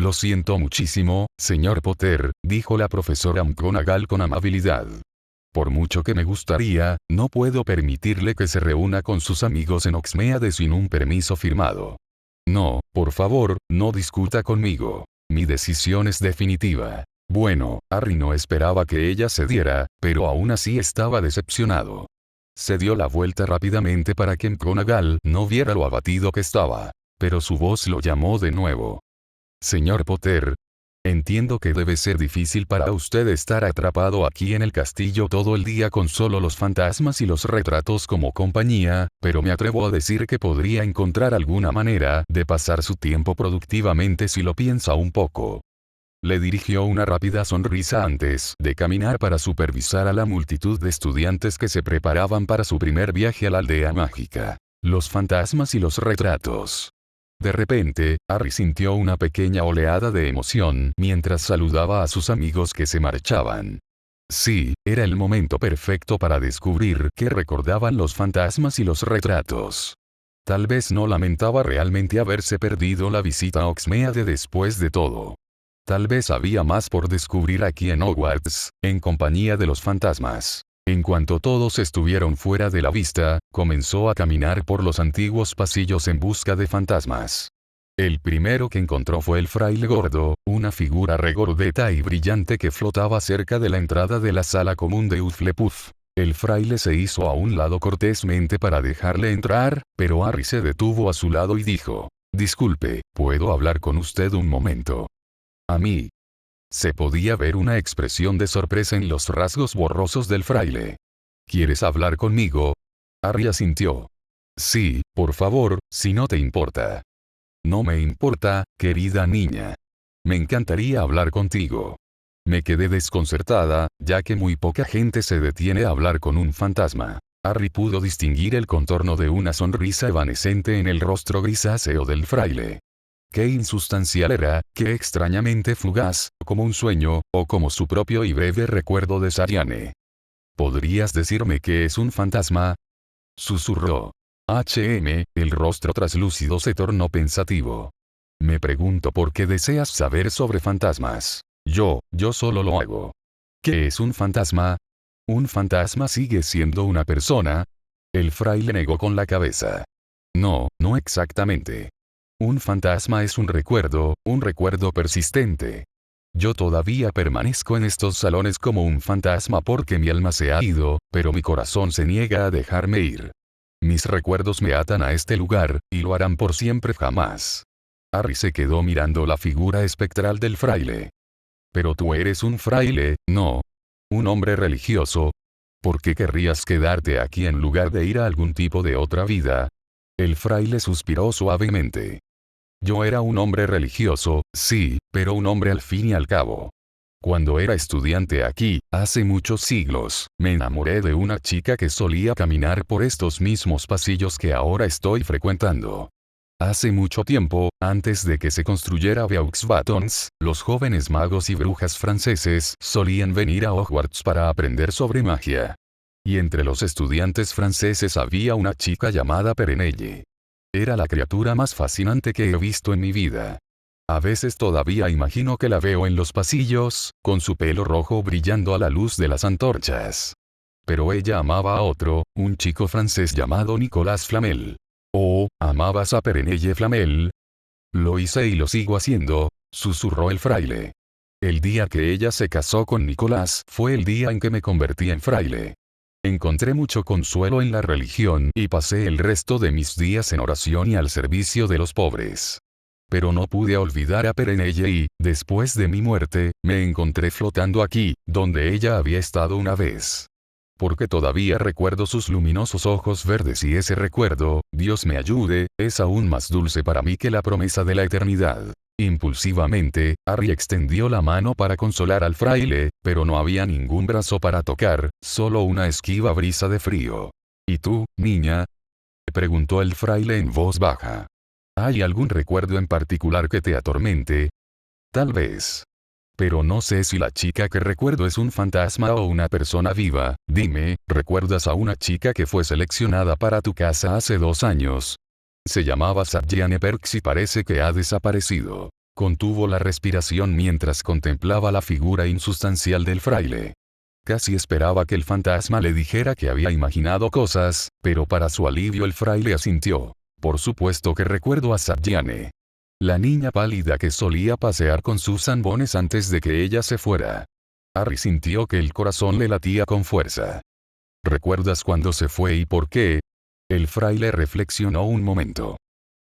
Lo siento muchísimo, señor Potter, dijo la profesora McGonagall con amabilidad. Por mucho que me gustaría, no puedo permitirle que se reúna con sus amigos en Hogsmeade sin un permiso firmado. No, por favor, no discuta conmigo. Mi decisión es definitiva. Bueno, Harry no esperaba que ella cediera, pero aún así estaba decepcionado. Se dio la vuelta rápidamente para que McGonagall no viera lo abatido que estaba. Pero su voz lo llamó de nuevo. Señor Potter. Entiendo que debe ser difícil para usted estar atrapado aquí en el castillo todo el día con solo los fantasmas y los retratos como compañía, pero me atrevo a decir que podría encontrar alguna manera de pasar su tiempo productivamente si lo piensa un poco. Le dirigió una rápida sonrisa antes de caminar para supervisar a la multitud de estudiantes que se preparaban para su primer viaje a la aldea mágica. Los fantasmas y los retratos. De repente, Harry sintió una pequeña oleada de emoción mientras saludaba a sus amigos que se marchaban. Sí, era el momento perfecto para descubrir qué recordaban los fantasmas y los retratos. Tal vez no lamentaba realmente haberse perdido la visita a Hogsmeade después de todo. Tal vez había más por descubrir aquí en Hogwarts, en compañía de los fantasmas. En cuanto todos estuvieron fuera de la vista, comenzó a caminar por los antiguos pasillos en busca de fantasmas. El primero que encontró fue el fraile gordo, una figura regordeta y brillante que flotaba cerca de la entrada de la sala común de Hufflepuff. El fraile se hizo a un lado cortésmente para dejarle entrar, pero Harry se detuvo a su lado y dijo: «Disculpe, ¿puedo hablar con usted un momento?» «A mí». Se podía ver una expresión de sorpresa en los rasgos borrosos del fraile. «¿Quieres hablar conmigo?» Harry asintió. «Sí, por favor, si no te importa». «No me importa, querida niña. Me encantaría hablar contigo». Me quedé desconcertada, ya que muy poca gente se detiene a hablar con un fantasma. Harry pudo distinguir el contorno de una sonrisa evanescente en el rostro grisáceo del fraile. Qué insustancial era, qué extrañamente fugaz, como un sueño, o como su propio y breve recuerdo de Sariane. ¿Podrías decirme qué es un fantasma?, susurró. El rostro traslúcido se tornó pensativo. Me pregunto por qué deseas saber sobre fantasmas. Yo solo lo hago. ¿Qué es un fantasma? ¿Un fantasma sigue siendo una persona? El fraile negó con la cabeza. No exactamente. Un fantasma es un recuerdo persistente. Yo todavía permanezco en estos salones como un fantasma porque mi alma se ha ido, pero mi corazón se niega a dejarme ir. Mis recuerdos me atan a este lugar, y lo harán por siempre jamás. Harry se quedó mirando la figura espectral del fraile. Pero tú eres un fraile, ¿no? Un hombre religioso. ¿Por qué querrías quedarte aquí en lugar de ir a algún tipo de otra vida? El fraile suspiró suavemente. Yo era un hombre religioso, sí, pero un hombre al fin y al cabo. Cuando era estudiante aquí, hace muchos siglos, me enamoré de una chica que solía caminar por estos mismos pasillos que ahora estoy frecuentando. Hace mucho tiempo, antes de que se construyera Vaux Batons, los jóvenes magos y brujas franceses solían venir a Hogwarts para aprender sobre magia. Y entre los estudiantes franceses había una chica llamada Perenelle. Era la criatura más fascinante que he visto en mi vida. A veces todavía imagino que la veo en los pasillos, con su pelo rojo brillando a la luz de las antorchas. Pero ella amaba a otro, un chico francés llamado Nicolas Flamel. «Oh, ¿amabas a Perenelle Flamel?» «Lo hice y lo sigo haciendo», susurró el fraile. «El día que ella se casó con Nicolas fue el día en que me convertí en fraile. Encontré mucho consuelo en la religión y pasé el resto de mis días en oración y al servicio de los pobres. Pero no pude olvidar a Perenelle y, después de mi muerte, me encontré flotando aquí, donde ella había estado una vez. Porque todavía recuerdo sus luminosos ojos verdes y ese recuerdo, Dios me ayude, es aún más dulce para mí que la promesa de la eternidad». Impulsivamente, Harry extendió la mano para consolar al fraile, pero no había ningún brazo para tocar, solo una esquiva brisa de frío. «¿Y tú, niña?», preguntó el fraile en voz baja. «¿Hay algún recuerdo en particular que te atormente?» «Tal vez. Pero no sé si la chica que recuerdo es un fantasma o una persona viva. Dime, ¿recuerdas a una chica que fue seleccionada para tu casa hace 2 años? Se llamaba Sagiane Perks y parece que ha desaparecido. Contuvo la respiración mientras contemplaba la figura insustancial del fraile. Casi esperaba que el fantasma le dijera que había imaginado cosas, pero para su alivio el fraile asintió. Por supuesto que recuerdo a Satyane. La niña pálida que solía pasear con Susan Bones antes de que ella se fuera. Harry sintió que el corazón le latía con fuerza. ¿Recuerdas cuándo se fue y por qué? El fraile reflexionó un momento.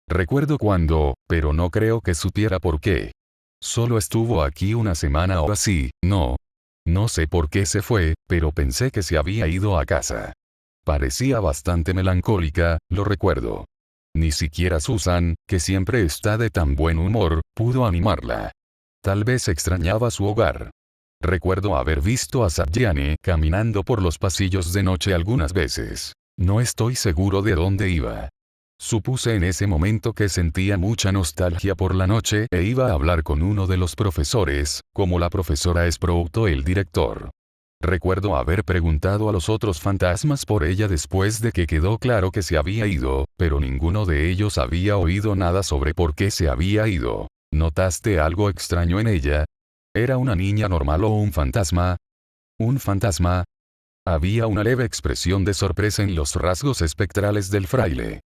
Recuerdo cuándo, pero no creo que supiera por qué. Solo estuvo aquí una semana o así, no. No sé por qué se fue, pero pensé que se había ido a casa. Parecía bastante melancólica, lo recuerdo. Ni siquiera Susan, que siempre está de tan buen humor, pudo animarla. Tal vez extrañaba su hogar. Recuerdo haber visto a Satyane caminando por los pasillos de noche algunas veces. No estoy seguro de dónde iba. Supuse en ese momento que sentía mucha nostalgia por la noche e iba a hablar con uno de los profesores, como la profesora Sprout o el director. Recuerdo haber preguntado a los otros fantasmas por ella después de que quedó claro que se había ido, pero ninguno de ellos había oído nada sobre por qué se había ido. ¿Notaste algo extraño en ella? ¿Era una niña normal o un fantasma? ¿Un fantasma? Había una leve expresión de sorpresa en los rasgos espectrales del fraile.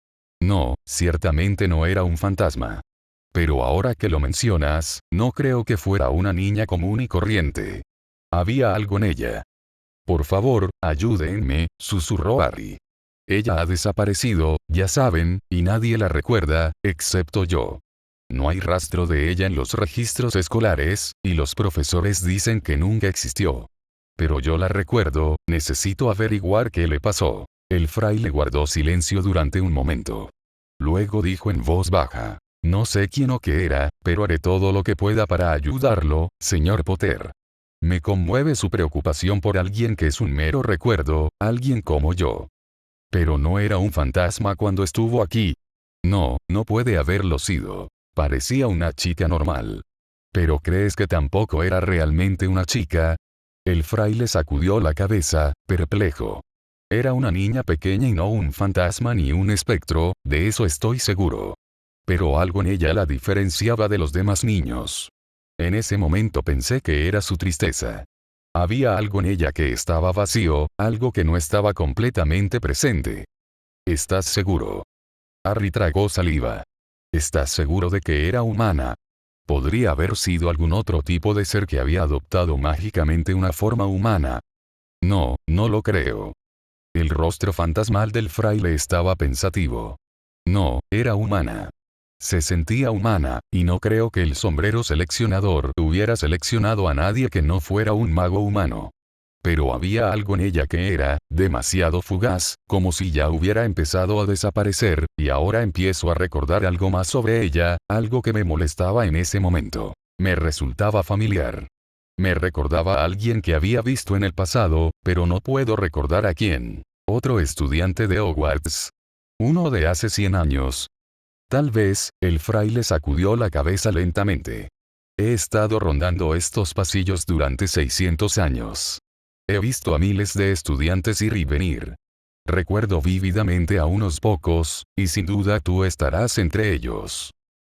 No, ciertamente no era un fantasma. Pero ahora que lo mencionas, no creo que fuera una niña común y corriente. Había algo en ella. Por favor, ayúdenme, susurró Harry. Ella ha desaparecido, ya saben, y nadie la recuerda, excepto yo. No hay rastro de ella en los registros escolares, y los profesores dicen que nunca existió. Pero yo la recuerdo, necesito averiguar qué le pasó. El fraile guardó silencio durante un momento. Luego dijo en voz baja. No sé quién o qué era, pero haré todo lo que pueda para ayudarlo, señor Potter. Me conmueve su preocupación por alguien que es un mero recuerdo, alguien como yo. Pero no era un fantasma cuando estuvo aquí. No, no puede haberlo sido. Parecía una chica normal. ¿Pero crees que tampoco era realmente una chica? El fraile sacudió la cabeza, perplejo. Era una niña pequeña y no un fantasma ni un espectro, de eso estoy seguro. Pero algo en ella la diferenciaba de los demás niños. En ese momento pensé que era su tristeza. Había algo en ella que estaba vacío, algo que no estaba completamente presente. ¿Estás seguro? Harry tragó saliva. ¿Estás seguro de que era humana? Podría haber sido algún otro tipo de ser que había adoptado mágicamente una forma humana. No, no lo creo. El rostro fantasmal del fraile estaba pensativo. No, era humana. Se sentía humana, y no creo que el sombrero seleccionador hubiera seleccionado a nadie que no fuera un mago humano. Pero había algo en ella que era demasiado fugaz, como si ya hubiera empezado a desaparecer, y ahora empiezo a recordar algo más sobre ella, algo que me molestaba en ese momento. Me resultaba familiar. Me recordaba a alguien que había visto en el pasado, pero no puedo recordar a quién. Otro estudiante de Hogwarts. Uno de hace 100 años. Tal vez, el fraile sacudió la cabeza lentamente. He estado rondando estos pasillos durante 600 años. He visto a miles de estudiantes ir y venir. Recuerdo vívidamente a unos pocos, y sin duda tú estarás entre ellos.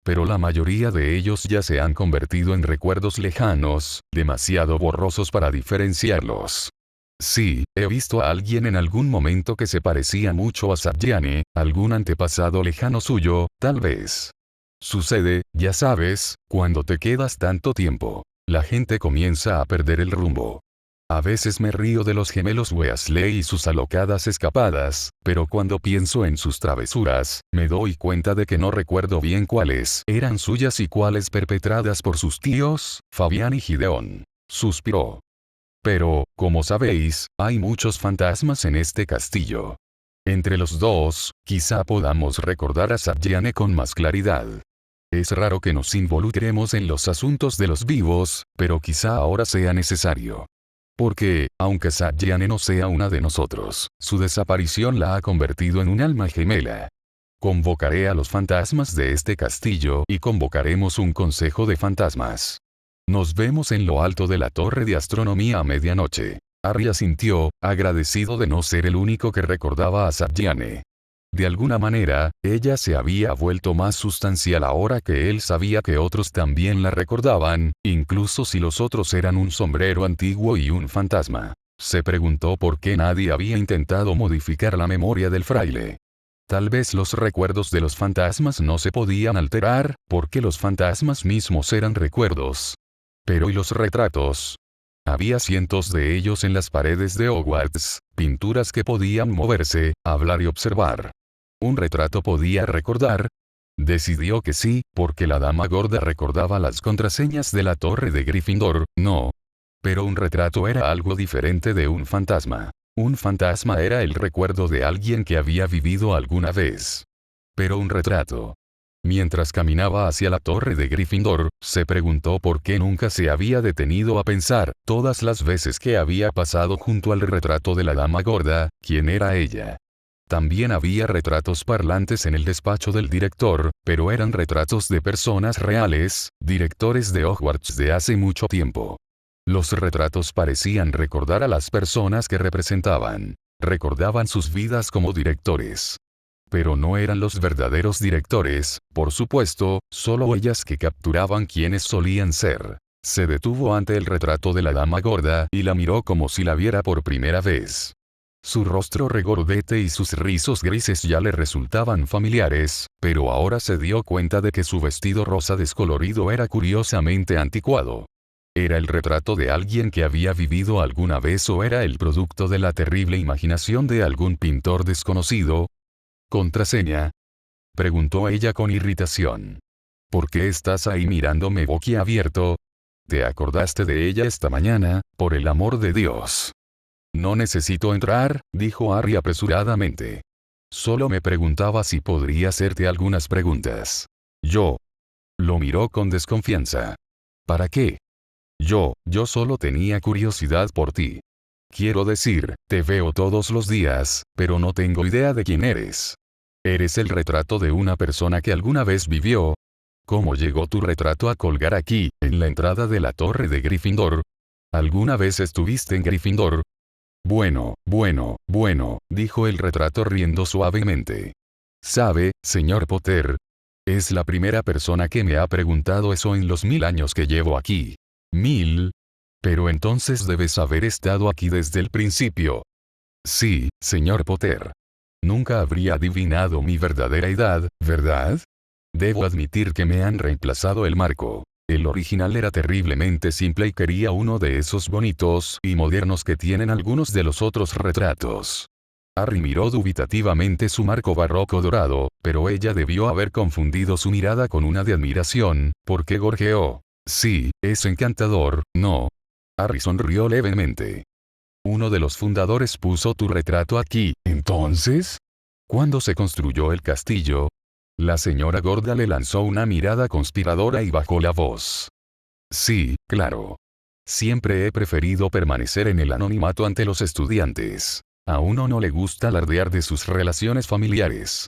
Pero la mayoría de ellos ya se han convertido en recuerdos lejanos, demasiado borrosos para diferenciarlos. Sí, he visto a alguien en algún momento que se parecía mucho a Satyane, algún antepasado lejano suyo, tal vez. Sucede, ya sabes, cuando te quedas tanto tiempo. La gente comienza a perder el rumbo. A veces me río de los gemelos Weasley y sus alocadas escapadas, pero cuando pienso en sus travesuras, me doy cuenta de que no recuerdo bien cuáles eran suyas y cuáles perpetradas por sus tíos, Fabián y Gideón. Suspiró. Pero, como sabéis, hay muchos fantasmas en este castillo. Entre los dos, quizá podamos recordar a Satyane con más claridad. Es raro que nos involucremos en los asuntos de los vivos, pero quizá ahora sea necesario. Porque, aunque Satyane no sea una de nosotros, su desaparición la ha convertido en un alma gemela. Convocaré a los fantasmas de este castillo y convocaremos un consejo de fantasmas. Nos vemos en lo alto de la torre de astronomía a medianoche. Harry asintió, agradecido de no ser el único que recordaba a Satyane. De alguna manera, ella se había vuelto más sustancial ahora que él sabía que otros también la recordaban, incluso si los otros eran un sombrero antiguo y un fantasma. Se preguntó por qué nadie había intentado modificar la memoria del fraile. Tal vez los recuerdos de los fantasmas no se podían alterar, porque los fantasmas mismos eran recuerdos. Pero ¿y los retratos? Había cientos de ellos en las paredes de Hogwarts, pinturas que podían moverse, hablar y observar. ¿Un retrato podía recordar? Decidió que sí, porque la dama gorda recordaba las contraseñas de la torre de Gryffindor, no. Pero un retrato era algo diferente de un fantasma. Un fantasma era el recuerdo de alguien que había vivido alguna vez. Pero un retrato. Mientras caminaba hacia la torre de Gryffindor, se preguntó por qué nunca se había detenido a pensar, todas las veces que había pasado junto al retrato de la dama gorda, quién era ella. También había retratos parlantes en el despacho del director, pero eran retratos de personas reales, directores de Hogwarts de hace mucho tiempo. Los retratos parecían recordar a las personas que representaban. Recordaban sus vidas como directores. Pero no eran los verdaderos directores, por supuesto, solo huellas que capturaban quienes solían ser. Se detuvo ante el retrato de la dama gorda y la miró como si la viera por primera vez. Su rostro regordete y sus rizos grises ya le resultaban familiares, pero ahora se dio cuenta de que su vestido rosa descolorido era curiosamente anticuado. ¿Era el retrato de alguien que había vivido alguna vez o era el producto de la terrible imaginación de algún pintor desconocido? ¿Contraseña? Preguntó ella con irritación. ¿Por qué estás ahí mirándome boquiabierto? ¿Te acordaste de ella esta mañana, por el amor de Dios? No necesito entrar, dijo Harry apresuradamente. Solo me preguntaba si podría hacerte algunas preguntas. Yo. Lo miró con desconfianza. ¿Para qué? Yo solo tenía curiosidad por ti. Quiero decir, te veo todos los días, pero no tengo idea de quién eres. ¿Eres el retrato de una persona que alguna vez vivió? ¿Cómo llegó tu retrato a colgar aquí, en la entrada de la torre de Gryffindor? ¿Alguna vez estuviste en Gryffindor? Bueno, dijo el retrato riendo suavemente. ¿Sabe, señor Potter? Es la primera persona que me ha preguntado eso en los 1000 años que llevo aquí. 1000. Pero entonces debes haber estado aquí desde el principio. Sí, señor Potter. Nunca habría adivinado mi verdadera edad, ¿verdad? Debo admitir que me han reemplazado el marco. El original era terriblemente simple y quería uno de esos bonitos y modernos que tienen algunos de los otros retratos. Harry miró dubitativamente su marco barroco dorado, pero ella debió haber confundido su mirada con una de admiración, porque gorjeó. Sí, es encantador, ¿no? Harry sonrió levemente. Uno de los fundadores puso tu retrato aquí, ¿entonces? ¿Cuándo se construyó el castillo? La señora gorda le lanzó una mirada conspiradora y bajó la voz. Sí, claro. Siempre he preferido permanecer en el anonimato ante los estudiantes. A uno no le gusta alardear de sus relaciones familiares.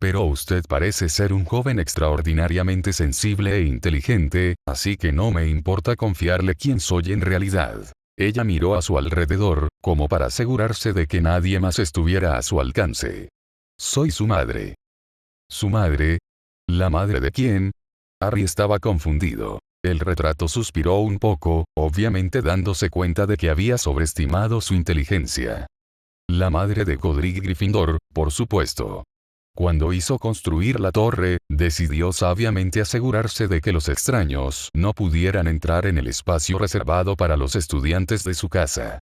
Pero usted parece ser un joven extraordinariamente sensible e inteligente, así que no me importa confiarle quién soy en realidad. Ella miró a su alrededor, como para asegurarse de que nadie más estuviera a su alcance. Soy su madre. ¿Su madre? ¿La madre de quién? Harry estaba confundido. El retrato suspiró un poco, obviamente dándose cuenta de que había sobreestimado su inteligencia. La madre de Godric Gryffindor, por supuesto. Cuando hizo construir la torre, decidió sabiamente asegurarse de que los extraños no pudieran entrar en el espacio reservado para los estudiantes de su casa.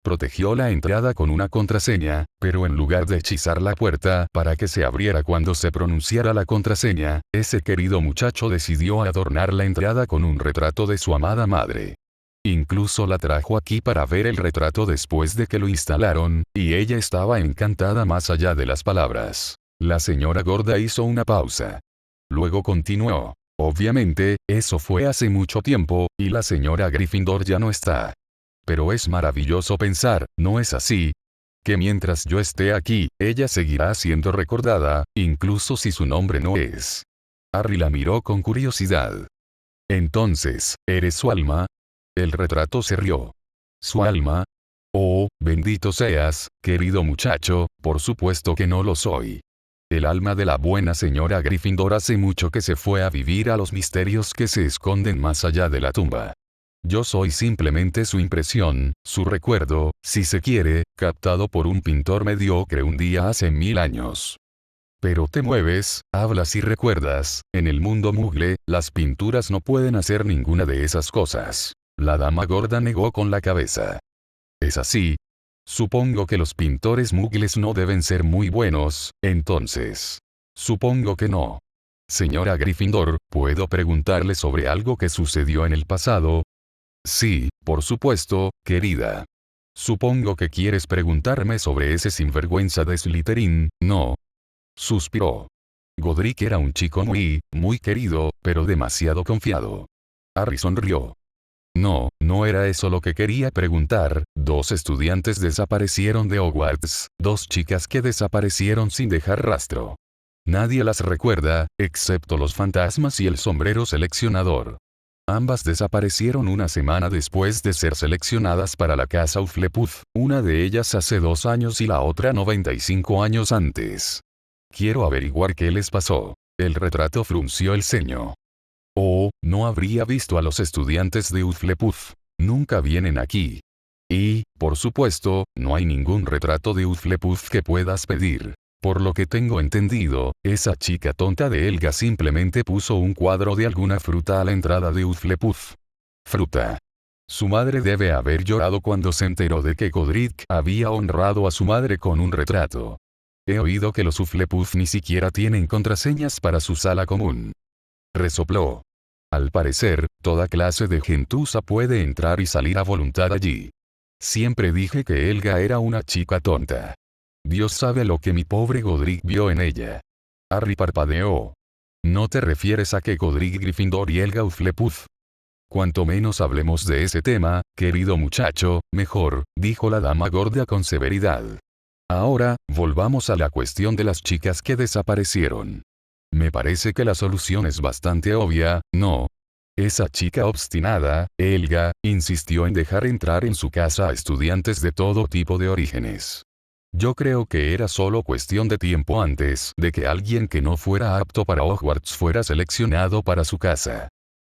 Protegió la entrada con una contraseña, pero en lugar de hechizar la puerta para que se abriera cuando se pronunciara la contraseña, ese querido muchacho decidió adornar la entrada con un retrato de su amada madre. Incluso la trajo aquí para ver el retrato después de que lo instalaron, y ella estaba encantada más allá de las palabras. La señora gorda hizo una pausa. Luego continuó. Obviamente, eso fue hace mucho tiempo, y la señora Gryffindor ya no está. Pero es maravilloso pensar, ¿no es así? Que mientras yo esté aquí, ella seguirá siendo recordada, incluso si su nombre no es. Harry la miró con curiosidad. Entonces, ¿eres su alma? El retrato se rió. ¿Su alma? Oh, bendito seas, querido muchacho, por supuesto que no lo soy. El alma de la buena señora Gryffindor hace mucho que se fue a vivir a los misterios que se esconden más allá de la tumba. Yo soy simplemente su impresión, su recuerdo, si se quiere, captado por un pintor mediocre un día hace 1000 años. Pero te mueves, hablas y recuerdas, en el mundo Mugle, las pinturas no pueden hacer ninguna de esas cosas. La dama gorda negó con la cabeza. ¿Es así? Supongo que los pintores Mugles no deben ser muy buenos, entonces. Supongo que no. Señora Gryffindor, ¿puedo preguntarle sobre algo que sucedió en el pasado? Sí, por supuesto, querida. Supongo que quieres preguntarme sobre ese sinvergüenza de Slytherin, ¿no? Suspiró. Godric era un chico muy querido, pero demasiado confiado. Harry sonrió. No, no era eso lo que quería preguntar. 2 estudiantes desaparecieron de Hogwarts, 2 chicas que desaparecieron sin dejar rastro. Nadie las recuerda, excepto los fantasmas y el sombrero seleccionador. Ambas desaparecieron una semana después de ser seleccionadas para la casa Hufflepuff, una de ellas hace 2 años y la otra 95 años antes. Quiero averiguar qué les pasó. El retrato frunció el ceño. Oh, no habría visto a los estudiantes de Hufflepuff. Nunca vienen aquí. Y, por supuesto, no hay ningún retrato de Hufflepuff que puedas pedir. Por lo que tengo entendido, esa chica tonta de Helga simplemente puso un cuadro de alguna fruta a la entrada de Hufflepuff. Fruta. Su madre debe haber llorado cuando se enteró de que Godric había honrado a su madre con un retrato. He oído que los Hufflepuff ni siquiera tienen contraseñas para su sala común. Resopló. Al parecer, toda clase de gentuza puede entrar y salir a voluntad allí. Siempre dije que Helga era una chica tonta. Dios sabe lo que mi pobre Godric vio en ella. Harry parpadeó. ¿No te refieres a que Godric Gryffindor y Helga Hufflepuff? Cuanto menos hablemos de ese tema, querido muchacho, mejor, dijo la dama gorda con severidad. Ahora, volvamos a la cuestión de las chicas que desaparecieron. Me parece que la solución es bastante obvia, ¿no? Esa chica obstinada, Helga, insistió en dejar entrar en su casa a estudiantes de todo tipo de orígenes. Yo creo que era solo cuestión de tiempo antes de que alguien que no fuera apto para Hogwarts fuera seleccionado para su casa.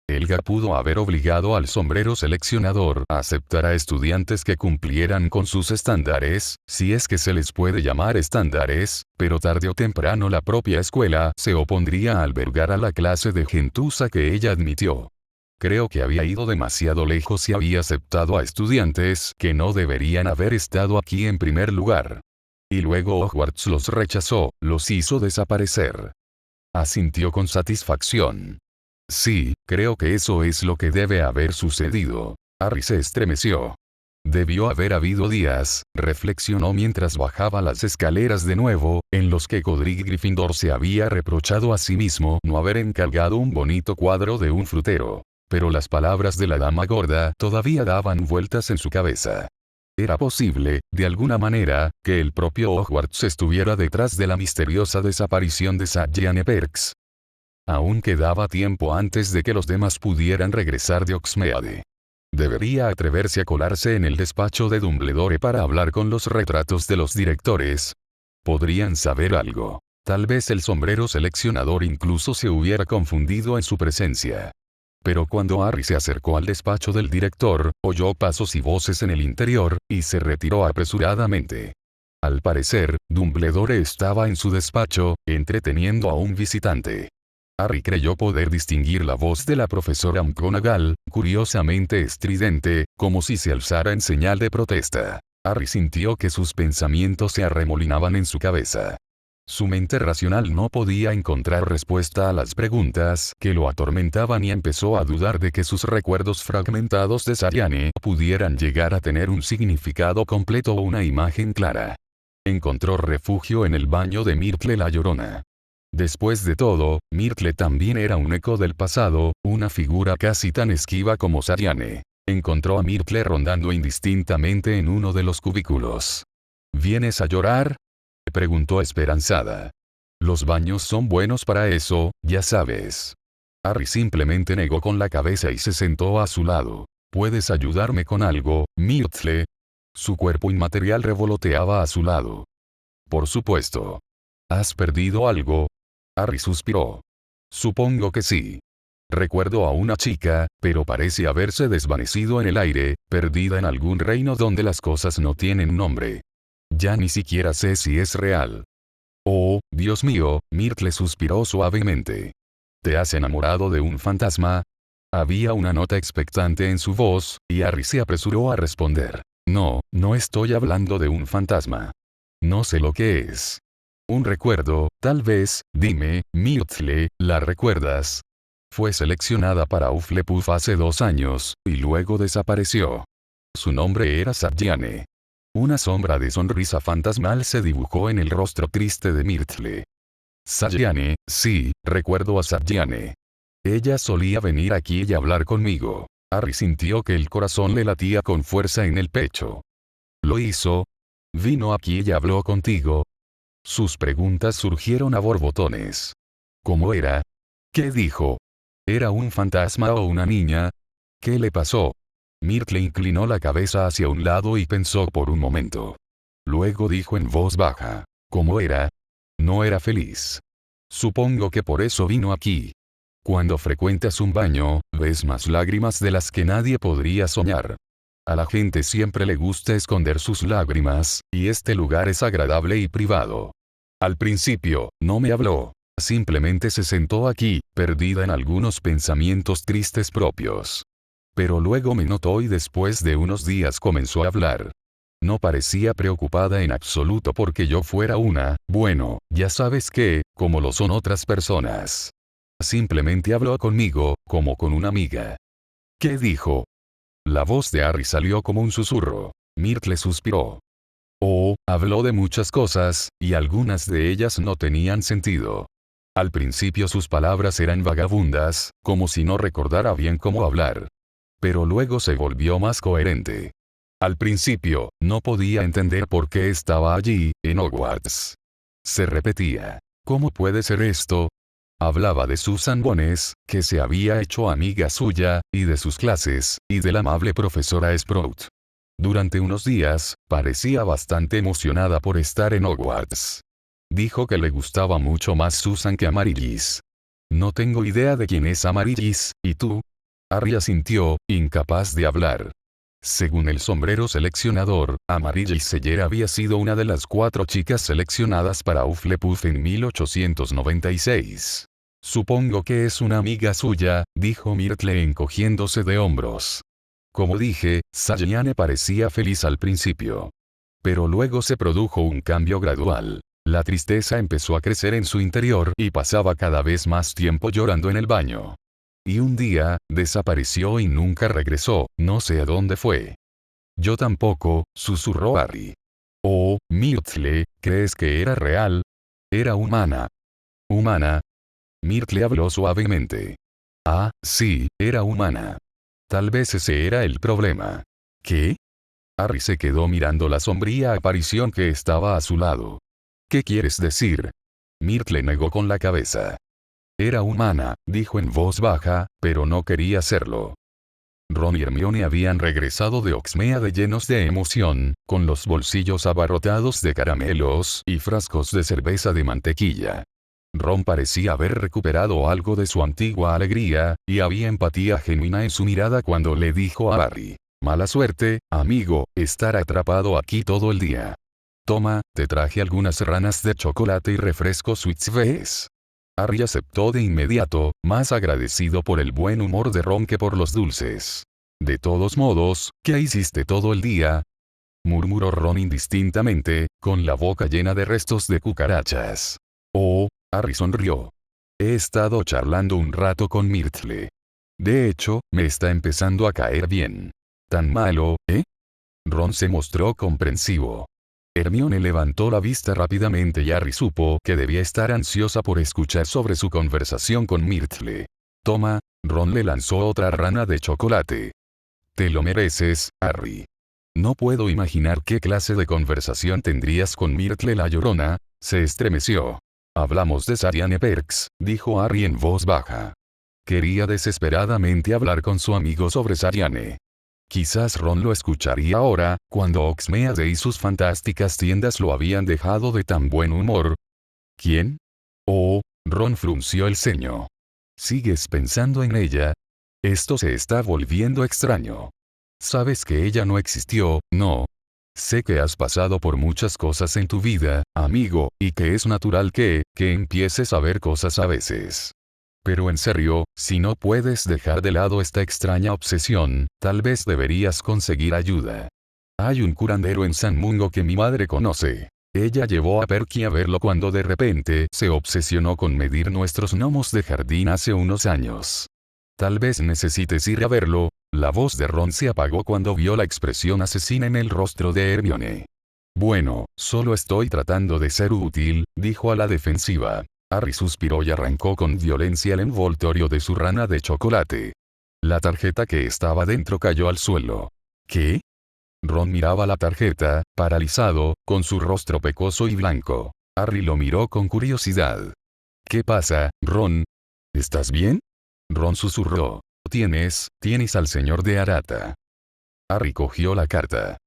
Helga pudo haber obligado al sombrero seleccionador a aceptar a estudiantes que cumplieran con sus estándares, si es que se les puede llamar estándares, pero tarde o temprano la propia escuela se opondría a albergar a la clase de gentuza que ella admitió. Creo que había ido demasiado lejos y había aceptado a estudiantes que no deberían haber estado aquí en primer lugar. Y luego Hogwarts los rechazó, los hizo desaparecer. Asintió con satisfacción. Sí, creo que eso es lo que debe haber sucedido. Harry se estremeció. Debió haber habido días, reflexionó mientras bajaba las escaleras de nuevo, en los que Godric Gryffindor se había reprochado a sí mismo no haber encargado un bonito cuadro de un frutero. Pero las palabras de la dama gorda todavía daban vueltas en su cabeza. Era posible, de alguna manera, que el propio Hogwarts estuviera detrás de la misteriosa desaparición de Sagittarius Perks. Aún quedaba tiempo antes de que los demás pudieran regresar de Hogsmeade. Debería atreverse a colarse en el despacho de Dumbledore para hablar con los retratos de los directores. Podrían saber algo. Tal vez el sombrero seleccionador incluso se hubiera confundido en su presencia. Pero cuando Harry se acercó al despacho del director, oyó pasos y voces en el interior, y se retiró apresuradamente. Al parecer, Dumbledore estaba en su despacho, entreteniendo a un visitante. Harry creyó poder distinguir la voz de la profesora McGonagall, curiosamente estridente, como si se alzara en señal de protesta. Harry sintió que sus pensamientos se arremolinaban en su cabeza. Su mente racional no podía encontrar respuesta a las preguntas que lo atormentaban y empezó a dudar de que sus recuerdos fragmentados de Sariane pudieran llegar a tener un significado completo o una imagen clara. Encontró refugio en el baño de Myrtle la Llorona. Después de todo, Myrtle también era un eco del pasado, una figura casi tan esquiva como Sariane. Encontró a Myrtle rondando indistintamente en uno de los cubículos. ¿Vienes a llorar?, preguntó esperanzada. Los baños son buenos para eso, ya sabes. Harry simplemente negó con la cabeza y se sentó a su lado. ¿Puedes ayudarme con algo, Myrtle? Su cuerpo inmaterial revoloteaba a su lado. Por supuesto. ¿Has perdido algo? Harry suspiró. Supongo que sí. Recuerdo a una chica, pero parece haberse desvanecido en el aire, perdida en algún reino donde las cosas no tienen nombre. Ya ni siquiera sé si es real. Oh, Dios mío, Myrtle suspiró suavemente. ¿Te has enamorado de un fantasma? Había una nota expectante en su voz, y Harry se apresuró a responder. No, no estoy hablando de un fantasma. No sé lo que es. Un recuerdo, tal vez, dime, Myrtle, ¿la recuerdas? Fue seleccionada para Hufflepuff hace 2 años, y luego desapareció. Su nombre era Salyane. Una sombra de sonrisa fantasmal se dibujó en el rostro triste de Myrtle. Salyane, sí, recuerdo a Salyane. Ella solía venir aquí y hablar conmigo. Harry sintió que el corazón le latía con fuerza en el pecho. ¿Lo hizo? ¿Vino aquí y habló contigo? Sus preguntas surgieron a borbotones. ¿Cómo era? ¿Qué dijo? ¿Era un fantasma o una niña? ¿Qué le pasó? Myrtle inclinó la cabeza hacia un lado y pensó por un momento. Luego dijo en voz baja. ¿Cómo era? No era feliz. Supongo que por eso vino aquí. Cuando frecuentas un baño, ves más lágrimas de las que nadie podría soñar. A la gente siempre le gusta esconder sus lágrimas, y este lugar es agradable y privado. Al principio, no me habló. Simplemente se sentó aquí, perdida en algunos pensamientos tristes propios. Pero luego me notó y después de unos días comenzó a hablar. No parecía preocupada en absoluto porque yo fuera bueno, ya sabes qué, como lo son otras personas. Simplemente habló conmigo, como con una amiga. ¿Qué dijo? La voz de Harry salió como un susurro. Myrtle suspiró. Oh, habló de muchas cosas, y algunas de ellas no tenían sentido. Al principio sus palabras eran vagabundas, como si no recordara bien cómo hablar. Pero luego se volvió más coherente. Al principio, no podía entender por qué estaba allí, en Hogwarts. Se repetía. ¿Cómo puede ser esto? Hablaba de Susan Bones, que se había hecho amiga suya, y de sus clases, y de la amable profesora Sprout. Durante unos días, parecía bastante emocionada por estar en Hogwarts. Dijo que le gustaba mucho más Susan que Amaryllis. No tengo idea de quién es Amaryllis, ¿y tú? Harry asintió, incapaz de hablar. Según el sombrero seleccionador, Amaryllis Seller había sido una de las 4 chicas seleccionadas para Hufflepuff en 1896. Supongo que es una amiga suya, dijo Myrtle encogiéndose de hombros. Como dije, Salyane parecía feliz al principio. Pero luego se produjo un cambio gradual. La tristeza empezó a crecer en su interior y pasaba cada vez más tiempo llorando en el baño. Y un día, desapareció y nunca regresó, no sé a dónde fue. Yo tampoco, susurró Harry. Oh, Myrtle, ¿crees que era real? Era humana. ¿Humana? Myrtle habló suavemente. Ah, sí, era humana. Tal vez ese era el problema. ¿Qué? Harry se quedó mirando la sombría aparición que estaba a su lado. ¿Qué quieres decir? Myrtle negó con la cabeza. Era humana, dijo en voz baja, pero no quería serlo. Ron y Hermione habían regresado de Hogsmeade llenos de emoción, con los bolsillos abarrotados de caramelos y frascos de cerveza de mantequilla. Ron parecía haber recuperado algo de su antigua alegría, y había empatía genuina en su mirada cuando le dijo a Harry: «Mala suerte, amigo, estar atrapado aquí todo el día. Toma, te traje algunas ranas de chocolate y refresco Sweets. Harry aceptó de inmediato, más agradecido por el buen humor de Ron que por los dulces. «De todos modos, ¿qué hiciste todo el día?», murmuró Ron indistintamente, con la boca llena de restos de cucarachas. «Oh», Harry sonrió. «He estado charlando un rato con Myrtle. De hecho, me está empezando a caer bien». «¿Tan malo, eh?». Ron se mostró comprensivo. Hermione levantó la vista rápidamente y Harry supo que debía estar ansiosa por escuchar sobre su conversación con Myrtle. «Toma», Ron le lanzó otra rana de chocolate. «Te lo mereces, Harry». «No puedo imaginar qué clase de conversación tendrías con Myrtle la Llorona», se estremeció. «Hablamos de Salyane Perks», dijo Harry en voz baja. Quería desesperadamente hablar con su amigo sobre Salyane. Quizás Ron lo escucharía ahora, cuando Hogsmeade y sus fantásticas tiendas lo habían dejado de tan buen humor. ¿Quién? Oh, Ron frunció el ceño. ¿Sigues pensando en ella? Esto se está volviendo extraño. Sabes que ella no existió, ¿no? Sé que has pasado por muchas cosas en tu vida, amigo, y que es natural que empieces a ver cosas a veces. Pero en serio, si no puedes dejar de lado esta extraña obsesión, tal vez deberías conseguir ayuda. Hay un curandero en San Mungo que mi madre conoce. Ella llevó a Perky a verlo cuando de repente se obsesionó con medir nuestros gnomos de jardín hace unos años. Tal vez necesites ir a verlo. La voz de Ron se apagó cuando vio la expresión asesina en el rostro de Hermione. Bueno, solo estoy tratando de ser útil, dijo a la defensiva. Harry suspiró y arrancó con violencia el envoltorio de su rana de chocolate. La tarjeta que estaba dentro cayó al suelo. ¿Qué? Ron miraba la tarjeta, paralizado, con su rostro pecoso y blanco. Harry lo miró con curiosidad. ¿Qué pasa, Ron? ¿Estás bien? Ron susurró. Tienes al señor de Arata. Harry cogió la carta.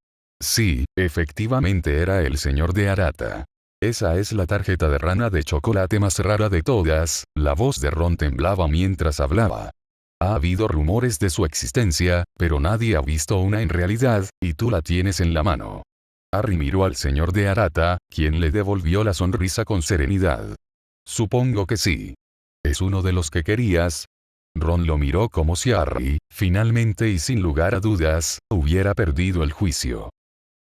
Sí, efectivamente era el señor de Arata. Esa es la tarjeta de rana de chocolate más rara de todas. La voz de Ron temblaba mientras hablaba. Ha habido rumores de su existencia, pero nadie ha visto una en realidad, y tú la tienes en la mano. Harry miró al señor de Arata, quien le devolvió la sonrisa con serenidad. Supongo que sí. ¿Es uno de los que querías? Ron lo miró como si Harry, finalmente y sin lugar a dudas, hubiera perdido el juicio.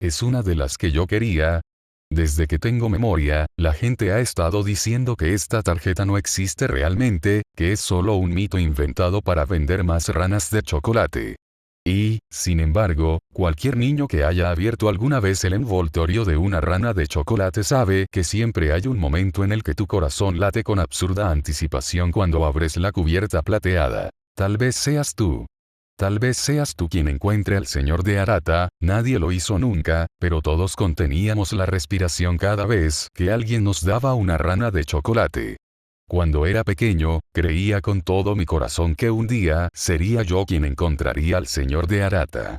Es una de las que yo quería. Desde que tengo memoria, la gente ha estado diciendo que esta tarjeta no existe realmente, que es solo un mito inventado para vender más ranas de chocolate. Y, sin embargo, cualquier niño que haya abierto alguna vez el envoltorio de una rana de chocolate sabe que siempre hay un momento en el que tu corazón late con absurda anticipación cuando abres la cubierta plateada. Tal vez seas tú. Tal vez seas tú quien encuentre al señor de Arata. Nadie lo hizo nunca, pero todos conteníamos la respiración cada vez que alguien nos daba una rana de chocolate. Cuando era pequeño, creía con todo mi corazón que un día sería yo quien encontraría al señor de Arata.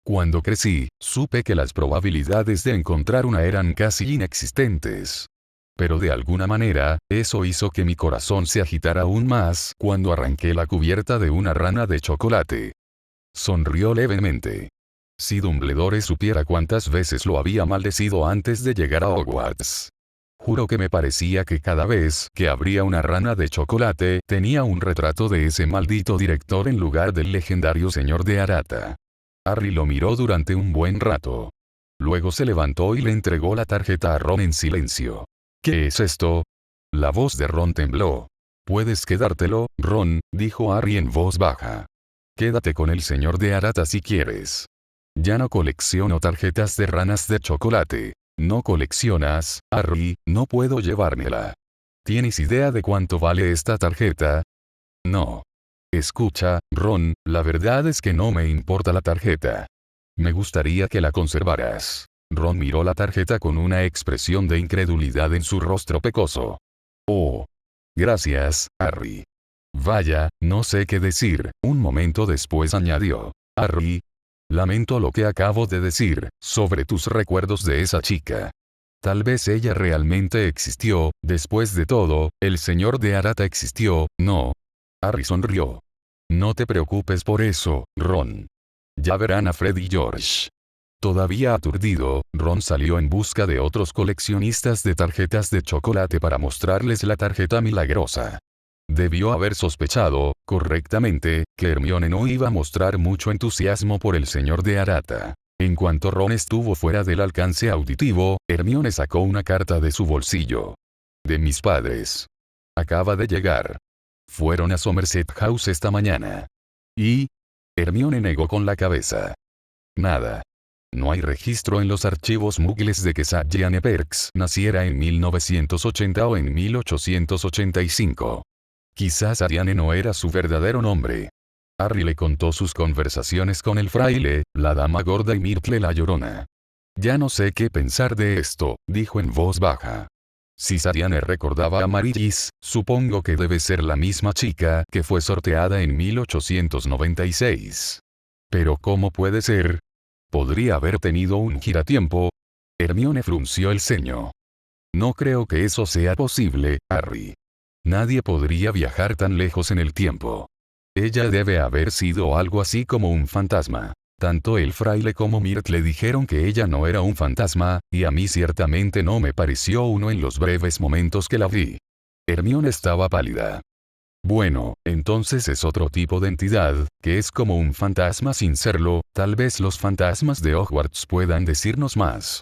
Cuando crecí, supe que las probabilidades de encontrar una eran casi inexistentes. Pero de alguna manera, eso hizo que mi corazón se agitara aún más cuando arranqué la cubierta de una rana de chocolate. Sonrió levemente. Si Dumbledore supiera cuántas veces lo había maldecido antes de llegar a Hogwarts. Juro que me parecía que cada vez que abría una rana de chocolate, tenía un retrato de ese maldito director en lugar del legendario señor de Arata. Harry lo miró durante un buen rato. Luego se levantó y le entregó la tarjeta a Ron en silencio. ¿Qué es esto? La voz de Ron tembló. Puedes quedártelo, Ron, dijo Harry en voz baja. Quédate con el señor de Arata si quieres. Ya no colecciono tarjetas de ranas de chocolate. ¿No coleccionas, Harry? No puedo llevármela. ¿Tienes idea de cuánto vale esta tarjeta? No. Escucha, Ron, la verdad es que no me importa la tarjeta. Me gustaría que la conservaras. Ron miró la tarjeta con una expresión de incredulidad en su rostro pecoso. Oh. Gracias, Harry. Vaya, no sé qué decir. Un momento después añadió. Harry. Lamento lo que acabo de decir, sobre tus recuerdos de esa chica. Tal vez ella realmente existió. Después de todo, el señor de Arata existió, ¿no? Harry sonrió. No te preocupes por eso, Ron. Ya verán a Fred y George. Todavía aturdido, Ron salió en busca de otros coleccionistas de tarjetas de chocolate para mostrarles la tarjeta milagrosa. Debió haber sospechado, correctamente, que Hermione no iba a mostrar mucho entusiasmo por el señor de Arata. En cuanto Ron estuvo fuera del alcance auditivo, Hermione sacó una carta de su bolsillo. De mis padres. Acaba de llegar. Fueron a Somerset House esta mañana. ¿Y? Hermione negó con la cabeza. Nada. No hay registro en los archivos muggles de que Jane Perks naciera en 1980 o en 1885. Quizás Ariane no era su verdadero nombre. Harry le contó sus conversaciones con el fraile, la dama gorda y Myrtle la llorona. Ya no sé qué pensar de esto, dijo en voz baja. Si Ariane recordaba a Marigis, supongo que debe ser la misma chica que fue sorteada en 1896. Pero ¿cómo puede ser? ¿Podría haber tenido un giratiempo? Hermione frunció el ceño. No creo que eso sea posible, Harry. Nadie podría viajar tan lejos en el tiempo. Ella debe haber sido algo así como un fantasma. Tanto el fraile como Myrtle dijeron que ella no era un fantasma, y a mí ciertamente no me pareció uno en los breves momentos que la vi. Hermione estaba pálida. Bueno, entonces es otro tipo de entidad, que es como un fantasma sin serlo. Tal vez los fantasmas de Hogwarts puedan decirnos más.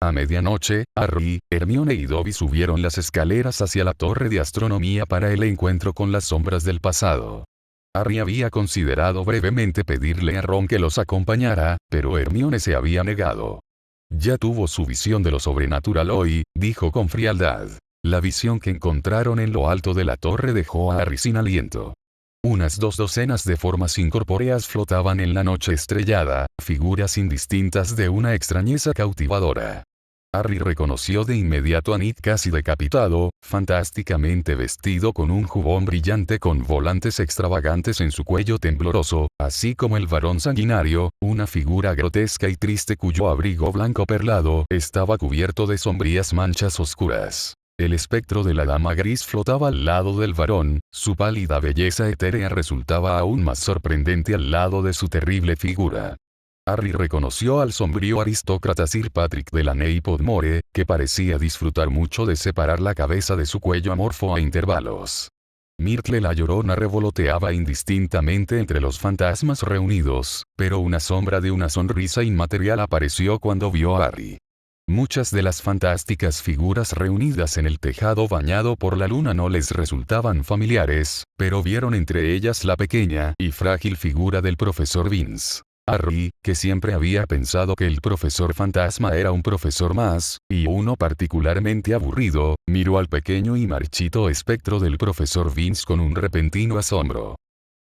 A medianoche, Harry, Hermione y Dobby subieron las escaleras hacia la torre de astronomía para el encuentro con las sombras del pasado. Harry había considerado brevemente pedirle a Ron que los acompañara, pero Hermione se había negado. Ya tuvo su visión de lo sobrenatural hoy, dijo con frialdad. La visión que encontraron en lo alto de la torre dejó a Harry sin aliento. Unas 2 docenas de formas incorpóreas flotaban en la noche estrellada, figuras indistintas de una extrañeza cautivadora. Harry reconoció de inmediato a Nick casi decapitado, fantásticamente vestido con un jubón brillante con volantes extravagantes en su cuello tembloroso, así como el varón sanguinario, una figura grotesca y triste cuyo abrigo blanco perlado estaba cubierto de sombrías manchas oscuras. El espectro de la dama gris flotaba al lado del varón, su pálida belleza etérea resultaba aún más sorprendente al lado de su terrible figura. Harry reconoció al sombrío aristócrata Sir Patrick Delaney Podmore, que parecía disfrutar mucho de separar la cabeza de su cuello amorfo a intervalos. Myrtle la Llorona revoloteaba indistintamente entre los fantasmas reunidos, pero una sombra de una sonrisa inmaterial apareció cuando vio a Harry. Muchas de las fantásticas figuras reunidas en el tejado bañado por la luna no les resultaban familiares, pero vieron entre ellas la pequeña y frágil figura del profesor Vince. Harry, que siempre había pensado que el profesor fantasma era un profesor más, y uno particularmente aburrido, miró al pequeño y marchito espectro del profesor Vince con un repentino asombro.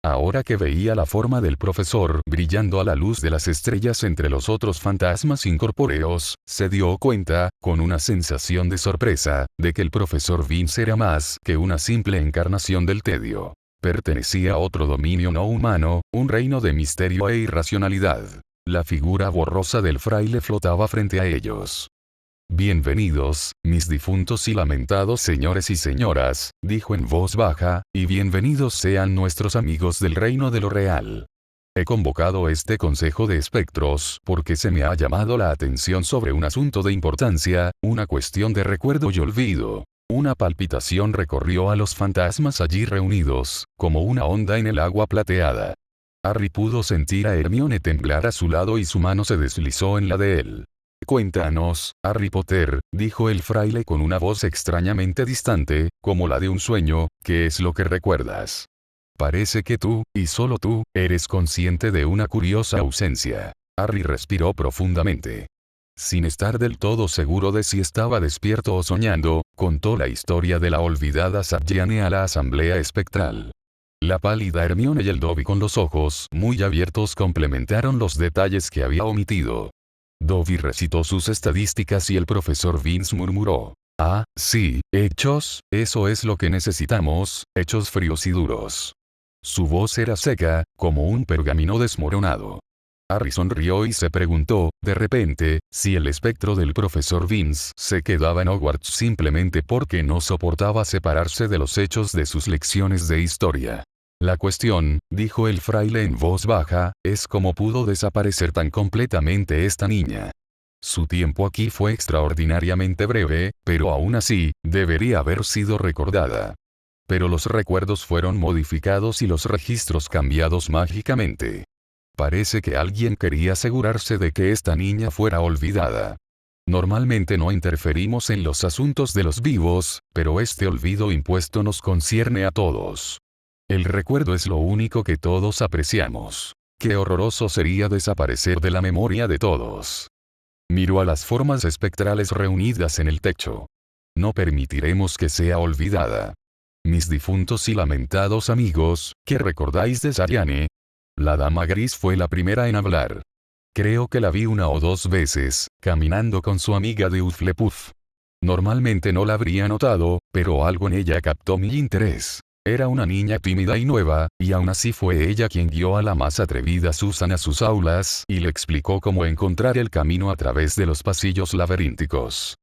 Ahora que veía la forma del profesor brillando a la luz de las estrellas entre los otros fantasmas incorpóreos, se dio cuenta, con una sensación de sorpresa, de que el profesor Vince era más que una simple encarnación del tedio. Pertenecía a otro dominio no humano, un reino de misterio e irracionalidad. La figura borrosa del fraile flotaba frente a ellos. Bienvenidos, mis difuntos y lamentados señores y señoras, dijo en voz baja, y bienvenidos sean nuestros amigos del reino de lo real. He convocado este consejo de espectros porque se me ha llamado la atención sobre un asunto de importancia, una cuestión de recuerdo y olvido. Una palpitación recorrió a los fantasmas allí reunidos, como una onda en el agua plateada. Harry pudo sentir a Hermione temblar a su lado y su mano se deslizó en la de él. Cuéntanos, Harry Potter, dijo el fraile con una voz extrañamente distante, como la de un sueño, ¿qué es lo que recuerdas? Parece que tú, y solo tú, eres consciente de una curiosa ausencia. Harry respiró profundamente. Sin estar del todo seguro de si estaba despierto o soñando, contó la historia de la olvidada Sabjane a la asamblea espectral. La pálida Hermione y el Dobby con los ojos muy abiertos complementaron los detalles que había omitido. Dobby recitó sus estadísticas y el profesor Vince murmuró. Ah, sí, hechos, eso es lo que necesitamos, hechos fríos y duros. Su voz era seca, como un pergamino desmoronado. Harry sonrió y se preguntó, de repente, si el espectro del profesor Vince se quedaba en Hogwarts simplemente porque no soportaba separarse de los hechos de sus lecciones de historia. La cuestión, dijo el fraile en voz baja, es cómo pudo desaparecer tan completamente esta niña. Su tiempo aquí fue extraordinariamente breve, pero aún así, debería haber sido recordada. Pero los recuerdos fueron modificados y los registros cambiados mágicamente. Parece que alguien quería asegurarse de que esta niña fuera olvidada. Normalmente no interferimos en los asuntos de los vivos, pero este olvido impuesto nos concierne a todos. El recuerdo es lo único que todos apreciamos. Qué horroroso sería desaparecer de la memoria de todos. Miró a las formas espectrales reunidas en el techo. No permitiremos que sea olvidada. Mis difuntos y lamentados amigos, ¿qué recordáis de Sabjane? La dama gris fue la primera en hablar. Creo que la vi 1 o 2 veces, caminando con su amiga de Hufflepuff. Normalmente no la habría notado, pero algo en ella captó mi interés. Era una niña tímida y nueva, y aún así fue ella quien guió a la más atrevida Susan a sus aulas y le explicó cómo encontrar el camino a través de los pasillos laberínticos.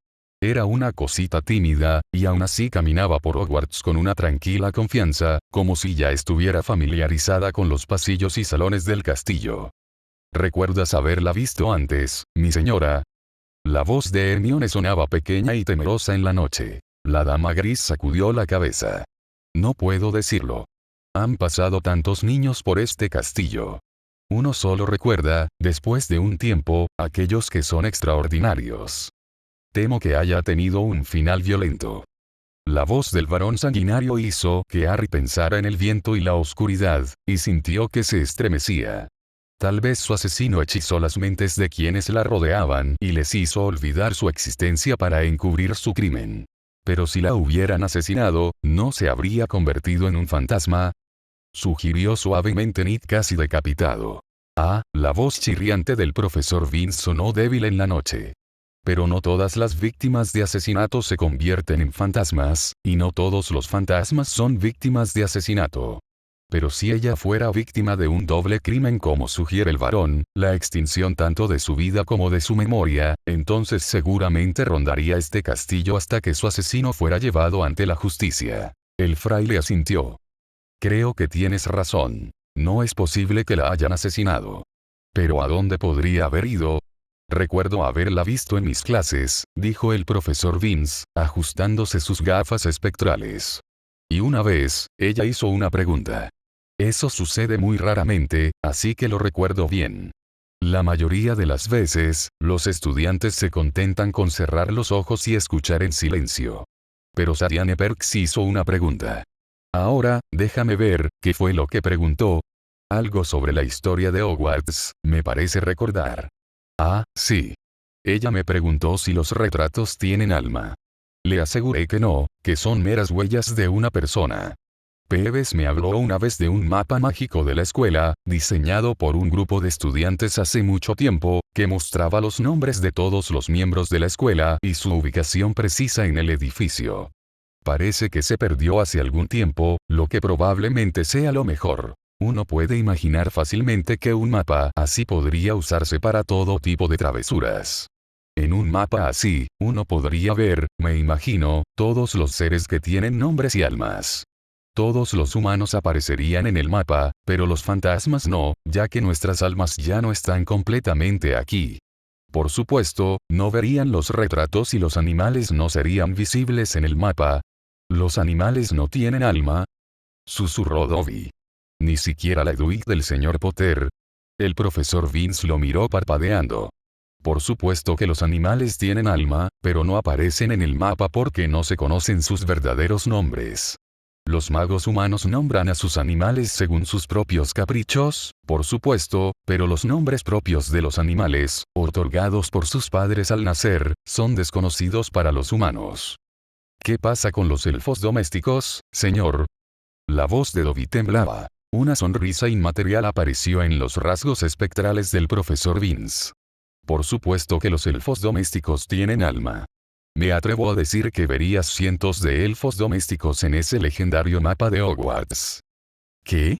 Era una cosita tímida, y aún así caminaba por Hogwarts con una tranquila confianza, como si ya estuviera familiarizada con los pasillos y salones del castillo. ¿Recuerdas haberla visto antes, mi señora? La voz de Hermione sonaba pequeña y temerosa en la noche. La dama gris sacudió la cabeza. No puedo decirlo. Han pasado tantos niños por este castillo. Uno solo recuerda, después de un tiempo, aquellos que son extraordinarios. Temo que haya tenido un final violento. La voz del varón sanguinario hizo que Harry pensara en el viento y la oscuridad, y sintió que se estremecía. Tal vez su asesino hechizó las mentes de quienes la rodeaban y les hizo olvidar su existencia para encubrir su crimen. Pero si la hubieran asesinado, ¿no se habría convertido en un fantasma? Sugirió suavemente Ned, casi decapitado. La voz chirriante del profesor Vince sonó débil en la noche. Pero no todas las víctimas de asesinato se convierten en fantasmas, y no todos los fantasmas son víctimas de asesinato. Pero si ella fuera víctima de un doble crimen como sugiere el varón, la extinción tanto de su vida como de su memoria, entonces seguramente rondaría este castillo hasta que su asesino fuera llevado ante la justicia. El fraile asintió. Creo que tienes razón. No es posible que la hayan asesinado. Pero ¿a dónde podría haber ido? Recuerdo haberla visto en mis clases, dijo el profesor Vince, ajustándose sus gafas espectrales. Y una vez, ella hizo una pregunta. Eso sucede muy raramente, así que lo recuerdo bien. La mayoría de las veces, los estudiantes se contentan con cerrar los ojos y escuchar en silencio. Pero Sariane Perks hizo una pregunta. Ahora, déjame ver, ¿qué fue lo que preguntó? Algo sobre la historia de Hogwarts, me parece recordar. Sí. Ella me preguntó si los retratos tienen alma. Le aseguré que no, que son meras huellas de una persona. Peeves me habló una vez de un mapa mágico de la escuela, diseñado por un grupo de estudiantes hace mucho tiempo, que mostraba los nombres de todos los miembros de la escuela y su ubicación precisa en el edificio. Parece que se perdió hace algún tiempo, lo que probablemente sea lo mejor. Uno puede imaginar fácilmente que un mapa así podría usarse para todo tipo de travesuras. En un mapa así, uno podría ver, me imagino, todos los seres que tienen nombres y almas. Todos los humanos aparecerían en el mapa, pero los fantasmas no, ya que nuestras almas ya no están completamente aquí. Por supuesto, no verían los retratos y los animales no serían visibles en el mapa. ¿Los animales no tienen alma?, susurró Dobby. Ni siquiera la Edwig del señor Potter. El profesor Vince lo miró parpadeando. Por supuesto que los animales tienen alma, pero no aparecen en el mapa porque no se conocen sus verdaderos nombres. Los magos humanos nombran a sus animales según sus propios caprichos, por supuesto, pero los nombres propios de los animales, otorgados por sus padres al nacer, son desconocidos para los humanos. ¿Qué pasa con los elfos domésticos, señor? La voz de Dobby temblaba. Una sonrisa inmaterial apareció en los rasgos espectrales del profesor Vince. Por supuesto que los elfos domésticos tienen alma. Me atrevo a decir que verías cientos de elfos domésticos en ese legendario mapa de Hogwarts. ¿Qué?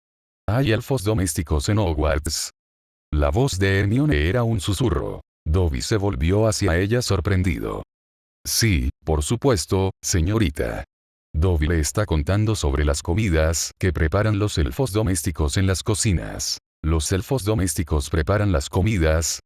¿Hay elfos domésticos en Hogwarts? La voz de Hermione era un susurro. Dobby se volvió hacia ella sorprendido. Sí, por supuesto, señorita. Dobby le está contando sobre las comidas que preparan los elfos domésticos en las cocinas. ¿Los elfos domésticos preparan las comidas?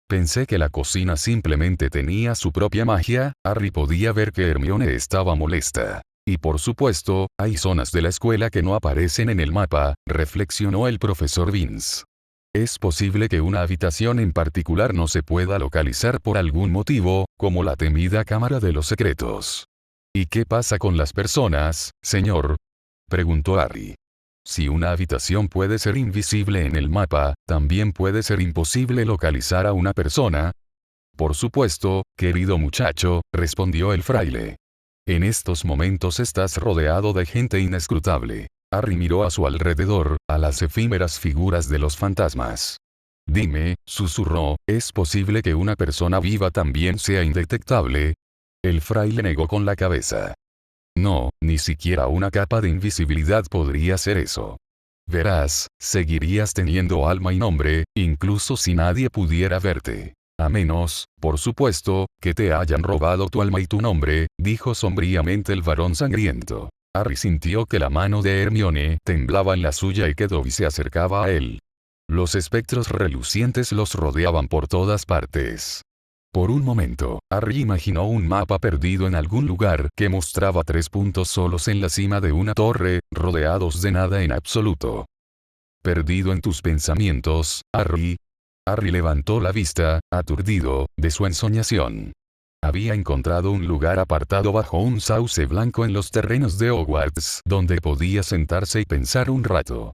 Pensé que la cocina simplemente tenía su propia magia. Harry podía ver que Hermione estaba molesta. Y por supuesto, hay zonas de la escuela que no aparecen en el mapa, reflexionó el profesor Vince. Es posible que una habitación en particular no se pueda localizar por algún motivo, como la temida Cámara de los Secretos. ¿Y qué pasa con las personas, señor?, preguntó Harry. Si una habitación puede ser invisible en el mapa, también puede ser imposible localizar a una persona. Por supuesto, querido muchacho, respondió el fraile. En estos momentos estás rodeado de gente inescrutable. Harry miró a su alrededor, a las efímeras figuras de los fantasmas. Dime, susurró, ¿es posible que una persona viva también sea indetectable? El fraile negó con la cabeza. No, ni siquiera una capa de invisibilidad podría ser eso. Verás, seguirías teniendo alma y nombre, incluso si nadie pudiera verte. A menos, por supuesto, que te hayan robado tu alma y tu nombre, dijo sombríamente el varón sangriento. Harry sintió que la mano de Hermione temblaba en la suya y que Dobby se acercaba a él. Los espectros relucientes los rodeaban por todas partes. Por un momento, Harry imaginó un mapa perdido en algún lugar que mostraba 3 puntos solos en la cima de una torre, rodeados de nada en absoluto. Perdido en tus pensamientos, Harry. Harry levantó la vista, aturdido, de su ensoñación. Había encontrado un lugar apartado bajo un sauce blanco en los terrenos de Hogwarts, donde podía sentarse y pensar un rato.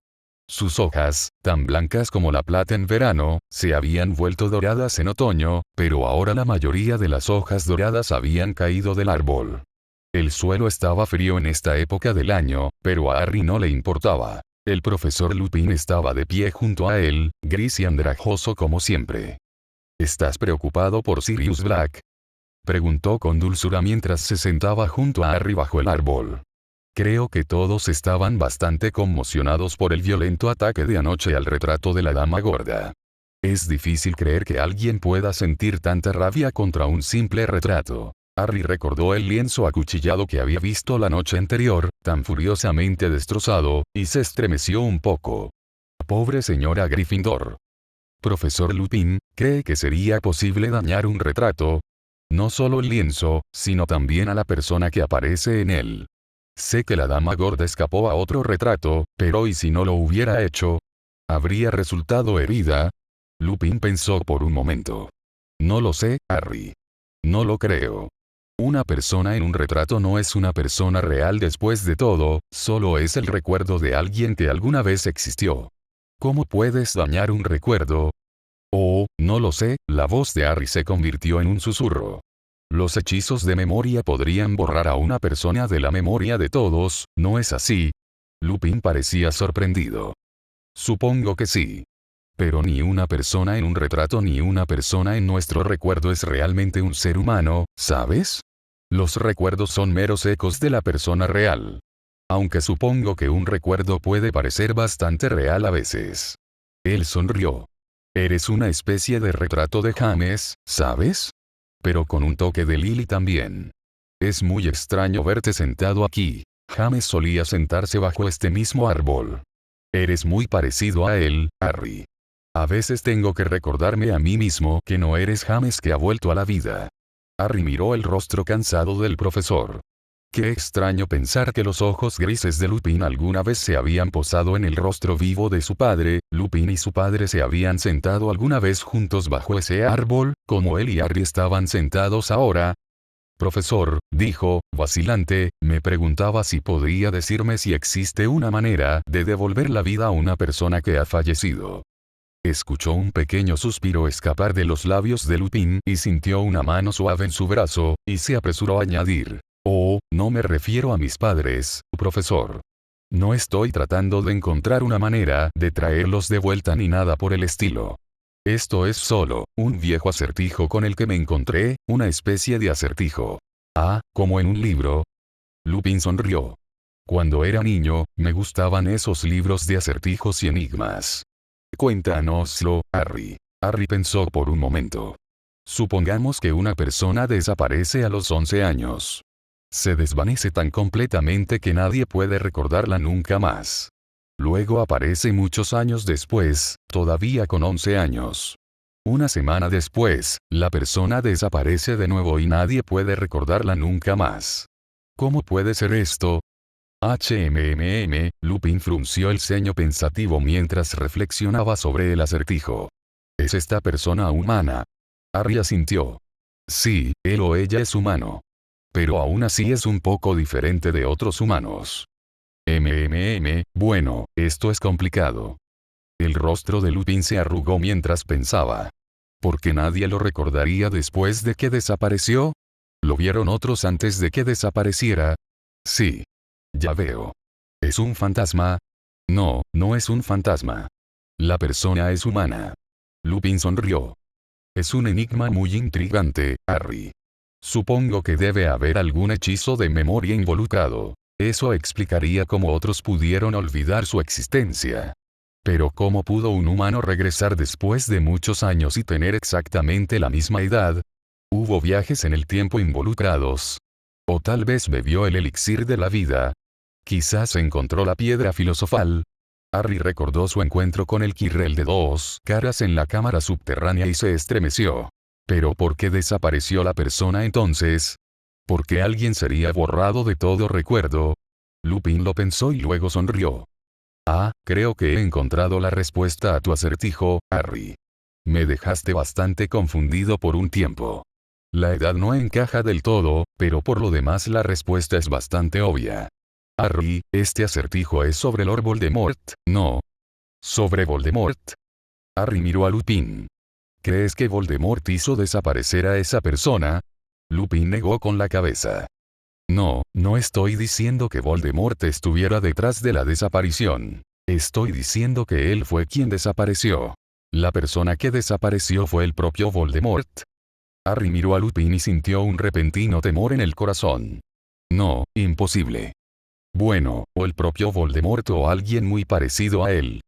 Sus hojas, tan blancas como la plata en verano, se habían vuelto doradas en otoño, pero ahora la mayoría de las hojas doradas habían caído del árbol. El suelo estaba frío en esta época del año, pero a Harry no le importaba. El profesor Lupin estaba de pie junto a él, gris y andrajoso como siempre. ¿Estás preocupado por Sirius Black?, preguntó con dulzura mientras se sentaba junto a Harry bajo el árbol. Creo que todos estaban bastante conmocionados por el violento ataque de anoche al retrato de la dama gorda. Es difícil creer que alguien pueda sentir tanta rabia contra un simple retrato. Harry recordó el lienzo acuchillado que había visto la noche anterior, tan furiosamente destrozado, y se estremeció un poco. Pobre señora Gryffindor. Profesor Lupin, ¿cree que sería posible dañar un retrato? No solo el lienzo, sino también a la persona que aparece en él. Sé que la dama gorda escapó a otro retrato, pero ¿y si no lo hubiera hecho? ¿Habría resultado herida? Lupin pensó por un momento. No lo sé, Harry. No lo creo. Una persona en un retrato no es una persona real después de todo, solo es el recuerdo de alguien que alguna vez existió. ¿Cómo puedes dañar un recuerdo? Oh, no lo sé, la voz de Harry se convirtió en un susurro. Los hechizos de memoria podrían borrar a una persona de la memoria de todos, ¿no es así? Lupin parecía sorprendido. Supongo que sí. Pero ni una persona en un retrato ni una persona en nuestro recuerdo es realmente un ser humano, ¿sabes? Los recuerdos son meros ecos de la persona real. Aunque supongo que un recuerdo puede parecer bastante real a veces. Él sonrió. Eres una especie de retrato de James, ¿sabes? Pero con un toque de Lily también. Es muy extraño verte sentado aquí. James solía sentarse bajo este mismo árbol. Eres muy parecido a él, Harry. A veces tengo que recordarme a mí mismo que no eres James que ha vuelto a la vida. Harry miró el rostro cansado del profesor. Qué extraño pensar que los ojos grises de Lupin alguna vez se habían posado en el rostro vivo de su padre. Lupin y su padre se habían sentado alguna vez juntos bajo ese árbol, como él y Harry estaban sentados ahora. Profesor, dijo, vacilante, me preguntaba si podría decirme si existe una manera de devolver la vida a una persona que ha fallecido. Escuchó un pequeño suspiro escapar de los labios de Lupin y sintió una mano suave en su brazo, y se apresuró a añadir. Oh, no me refiero a mis padres, profesor. No estoy tratando de encontrar una manera de traerlos de vuelta ni nada por el estilo. Esto es solo un viejo acertijo con el que me encontré, una especie de acertijo. Ah, como en un libro. Lupin sonrió. Cuando era niño, me gustaban esos libros de acertijos y enigmas. Cuéntanoslo, Harry. Harry pensó por un momento. Supongamos que una persona desaparece a los 11 años. Se desvanece tan completamente que nadie puede recordarla nunca más. Luego aparece muchos años después, todavía con 11 años. Una semana después, la persona desaparece de nuevo y nadie puede recordarla nunca más. ¿Cómo puede ser esto? Lupin frunció el ceño pensativo mientras reflexionaba sobre el acertijo. ¿Es esta persona humana? Harry asintió. Sí, él o ella es humano. Pero aún así es un poco diferente de otros humanos. Bueno, esto es complicado. El rostro de Lupin se arrugó mientras pensaba. ¿Por qué nadie lo recordaría después de que desapareció? ¿Lo vieron otros antes de que desapareciera? Sí. Ya veo. ¿Es un fantasma? No, no es un fantasma. La persona es humana. Lupin sonrió. Es un enigma muy intrigante, Harry. Supongo que debe haber algún hechizo de memoria involucrado. Eso explicaría cómo otros pudieron olvidar su existencia. Pero ¿cómo pudo un humano regresar después de muchos años y tener exactamente la misma edad? ¿Hubo viajes en el tiempo involucrados? ¿O tal vez bebió el elixir de la vida? Quizás encontró la piedra filosofal. Harry recordó su encuentro con el Quirrell de dos caras en la cámara subterránea y se estremeció. ¿Pero por qué desapareció la persona entonces? ¿Por qué alguien sería borrado de todo recuerdo? Lupin lo pensó y luego sonrió. Ah, creo que he encontrado la respuesta a tu acertijo, Harry. Me dejaste bastante confundido por un tiempo. La edad no encaja del todo, pero por lo demás la respuesta es bastante obvia. Harry, este acertijo es sobre Lord Voldemort, ¿no? ¿Sobre Voldemort? Harry miró a Lupin. ¿Crees que Voldemort hizo desaparecer a esa persona? Lupin negó con la cabeza. No, no estoy diciendo que Voldemort estuviera detrás de la desaparición. Estoy diciendo que él fue quien desapareció. La persona que desapareció fue el propio Voldemort. Harry miró a Lupin y sintió un repentino temor en el corazón. No, imposible. Bueno, o el propio Voldemort o alguien muy parecido a él.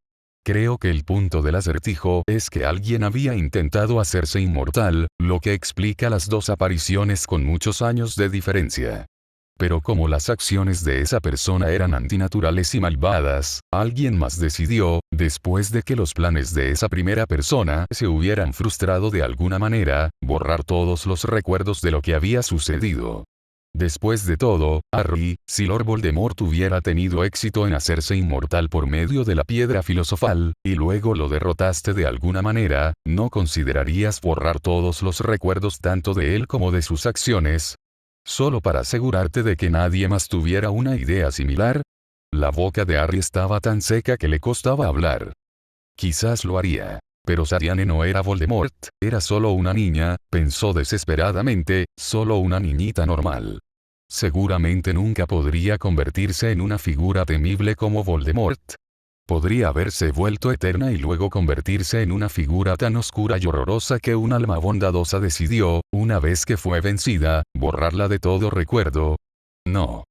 Creo que el punto del acertijo es que alguien había intentado hacerse inmortal, lo que explica las dos apariciones con muchos años de diferencia. Pero como las acciones de esa persona eran antinaturales y malvadas, alguien más decidió, después de que los planes de esa primera persona se hubieran frustrado de alguna manera, borrar todos los recuerdos de lo que había sucedido. Después de todo, Harry, si Lord Voldemort hubiera tenido éxito en hacerse inmortal por medio de la piedra filosofal, y luego lo derrotaste de alguna manera, ¿no considerarías borrar todos los recuerdos tanto de él como de sus acciones? ¿Solo para asegurarte de que nadie más tuviera una idea similar? La boca de Harry estaba tan seca que le costaba hablar. Quizás lo haría. Pero Sariane no era Voldemort, era solo una niña, pensó desesperadamente, solo una niñita normal. Seguramente nunca podría convertirse en una figura temible como Voldemort. Podría haberse vuelto eterna y luego convertirse en una figura tan oscura y horrorosa que un alma bondadosa decidió, una vez que fue vencida, borrarla de todo recuerdo. No.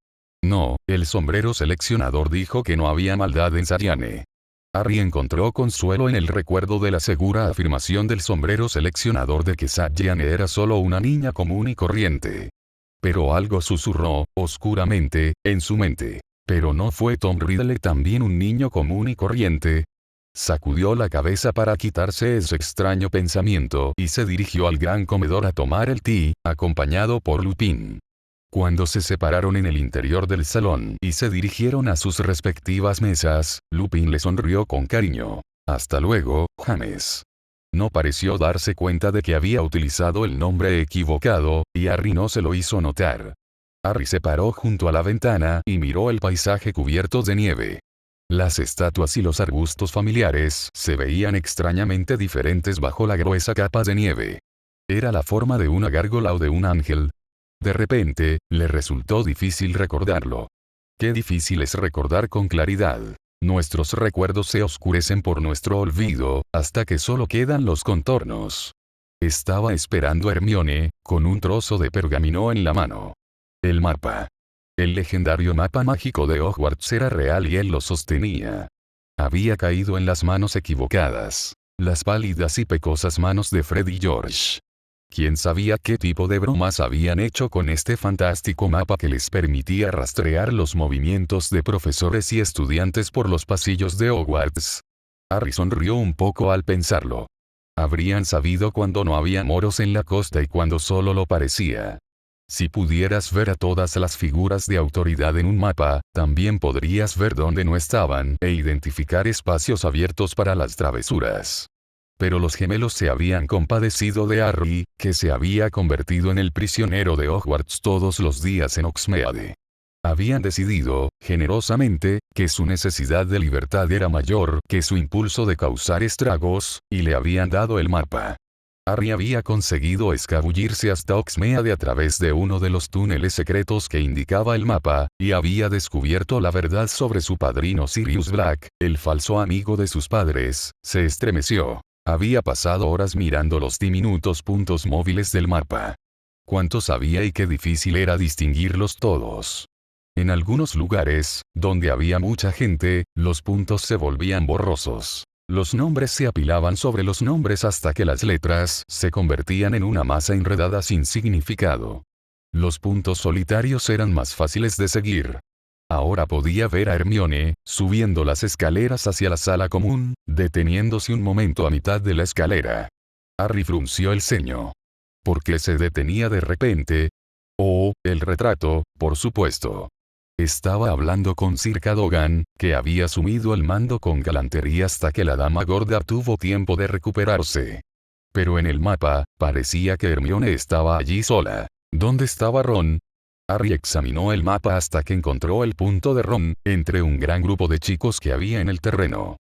No, el sombrero seleccionador dijo que no había maldad en Sariane. Harry encontró consuelo en el recuerdo de la segura afirmación del sombrero seleccionador de que Sariane era solo una niña común y corriente. Pero algo susurró, oscuramente, en su mente. ¿Pero no fue Tom Riddle también un niño común y corriente? Sacudió la cabeza para quitarse ese extraño pensamiento y se dirigió al gran comedor a tomar el té, acompañado por Lupin. Cuando se separaron en el interior del salón y se dirigieron a sus respectivas mesas, Lupin le sonrió con cariño. Hasta luego, James. No pareció darse cuenta de que había utilizado el nombre equivocado, y Harry no se lo hizo notar. Harry se paró junto a la ventana y miró el paisaje cubierto de nieve. Las estatuas y los arbustos familiares se veían extrañamente diferentes bajo la gruesa capa de nieve. ¿Era la forma de una gárgola o de un ángel? De repente, le resultó difícil recordarlo. Qué difícil es recordar con claridad. Nuestros recuerdos se oscurecen por nuestro olvido, hasta que solo quedan los contornos. Estaba esperando a Hermione, con un trozo de pergamino en la mano. El mapa. El legendario mapa mágico de Hogwarts era real y él lo sostenía. Había caído en las manos equivocadas. Las pálidas y pecosas manos de Fred y George. ¿Quién sabía qué tipo de bromas habían hecho con este fantástico mapa que les permitía rastrear los movimientos de profesores y estudiantes por los pasillos de Hogwarts? Harry sonrió un poco al pensarlo. Habrían sabido cuando no había moros en la costa y cuando solo lo parecía. Si pudieras ver a todas las figuras de autoridad en un mapa, también podrías ver dónde no estaban e identificar espacios abiertos para las travesuras. Pero los gemelos se habían compadecido de Harry, que se había convertido en el prisionero de Hogwarts todos los días en Hogsmeade. Habían decidido, generosamente, que su necesidad de libertad era mayor que su impulso de causar estragos, y le habían dado el mapa. Harry había conseguido escabullirse hasta Hogsmeade a través de uno de los túneles secretos que indicaba el mapa, y había descubierto la verdad sobre su padrino Sirius Black, el falso amigo de sus padres. Se estremeció. Había pasado horas mirando los diminutos puntos móviles del mapa. Cuántos había y qué difícil era distinguirlos todos. En algunos lugares, donde había mucha gente, los puntos se volvían borrosos. Los nombres se apilaban sobre los nombres hasta que las letras se convertían en una masa enredada sin significado. Los puntos solitarios eran más fáciles de seguir. Ahora podía ver a Hermione, subiendo las escaleras hacia la sala común, deteniéndose un momento a mitad de la escalera. Harry frunció el ceño. ¿Por qué se detenía de repente? Oh, el retrato, por supuesto. Estaba hablando con Sir Cadogan, que había asumido el mando con galantería hasta que la dama gorda tuvo tiempo de recuperarse. Pero en el mapa, parecía que Hermione estaba allí sola. ¿Dónde estaba Ron? Harry examinó el mapa hasta que encontró el punto de Ron, entre un gran grupo de chicos que había en el terreno.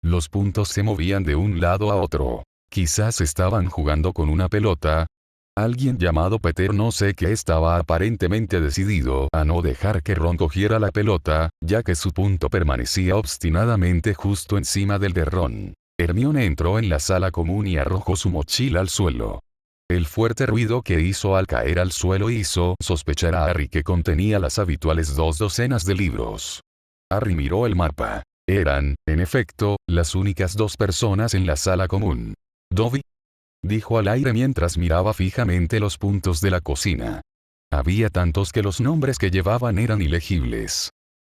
Los puntos se movían de un lado a otro. Quizás estaban jugando con una pelota. Alguien llamado Peter no sé qué estaba aparentemente decidido a no dejar que Ron cogiera la pelota, ya que su punto permanecía obstinadamente justo encima del de Ron. Hermione entró en la sala común y arrojó su mochila al suelo. El fuerte ruido que hizo al caer al suelo hizo sospechar a Harry que contenía las habituales 2 docenas de libros. Harry miró el mapa. Eran, en efecto, las únicas 2 personas en la sala común. «Dobby», dijo al aire mientras miraba fijamente los puntos de la cocina. Había tantos que los nombres que llevaban eran ilegibles.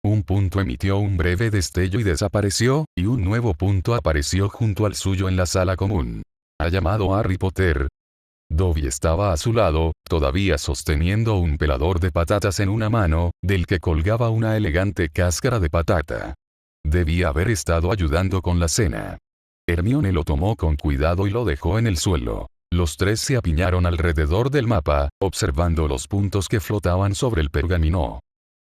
Un punto emitió un breve destello y desapareció, y un nuevo punto apareció junto al suyo en la sala común. «¿Ha llamado a Harry Potter?» Dobby estaba a su lado, todavía sosteniendo un pelador de patatas en una mano, del que colgaba una elegante cáscara de patata. Debía haber estado ayudando con la cena. Hermione lo tomó con cuidado y lo dejó en el suelo. Los 3 se apiñaron alrededor del mapa, observando los puntos que flotaban sobre el pergamino.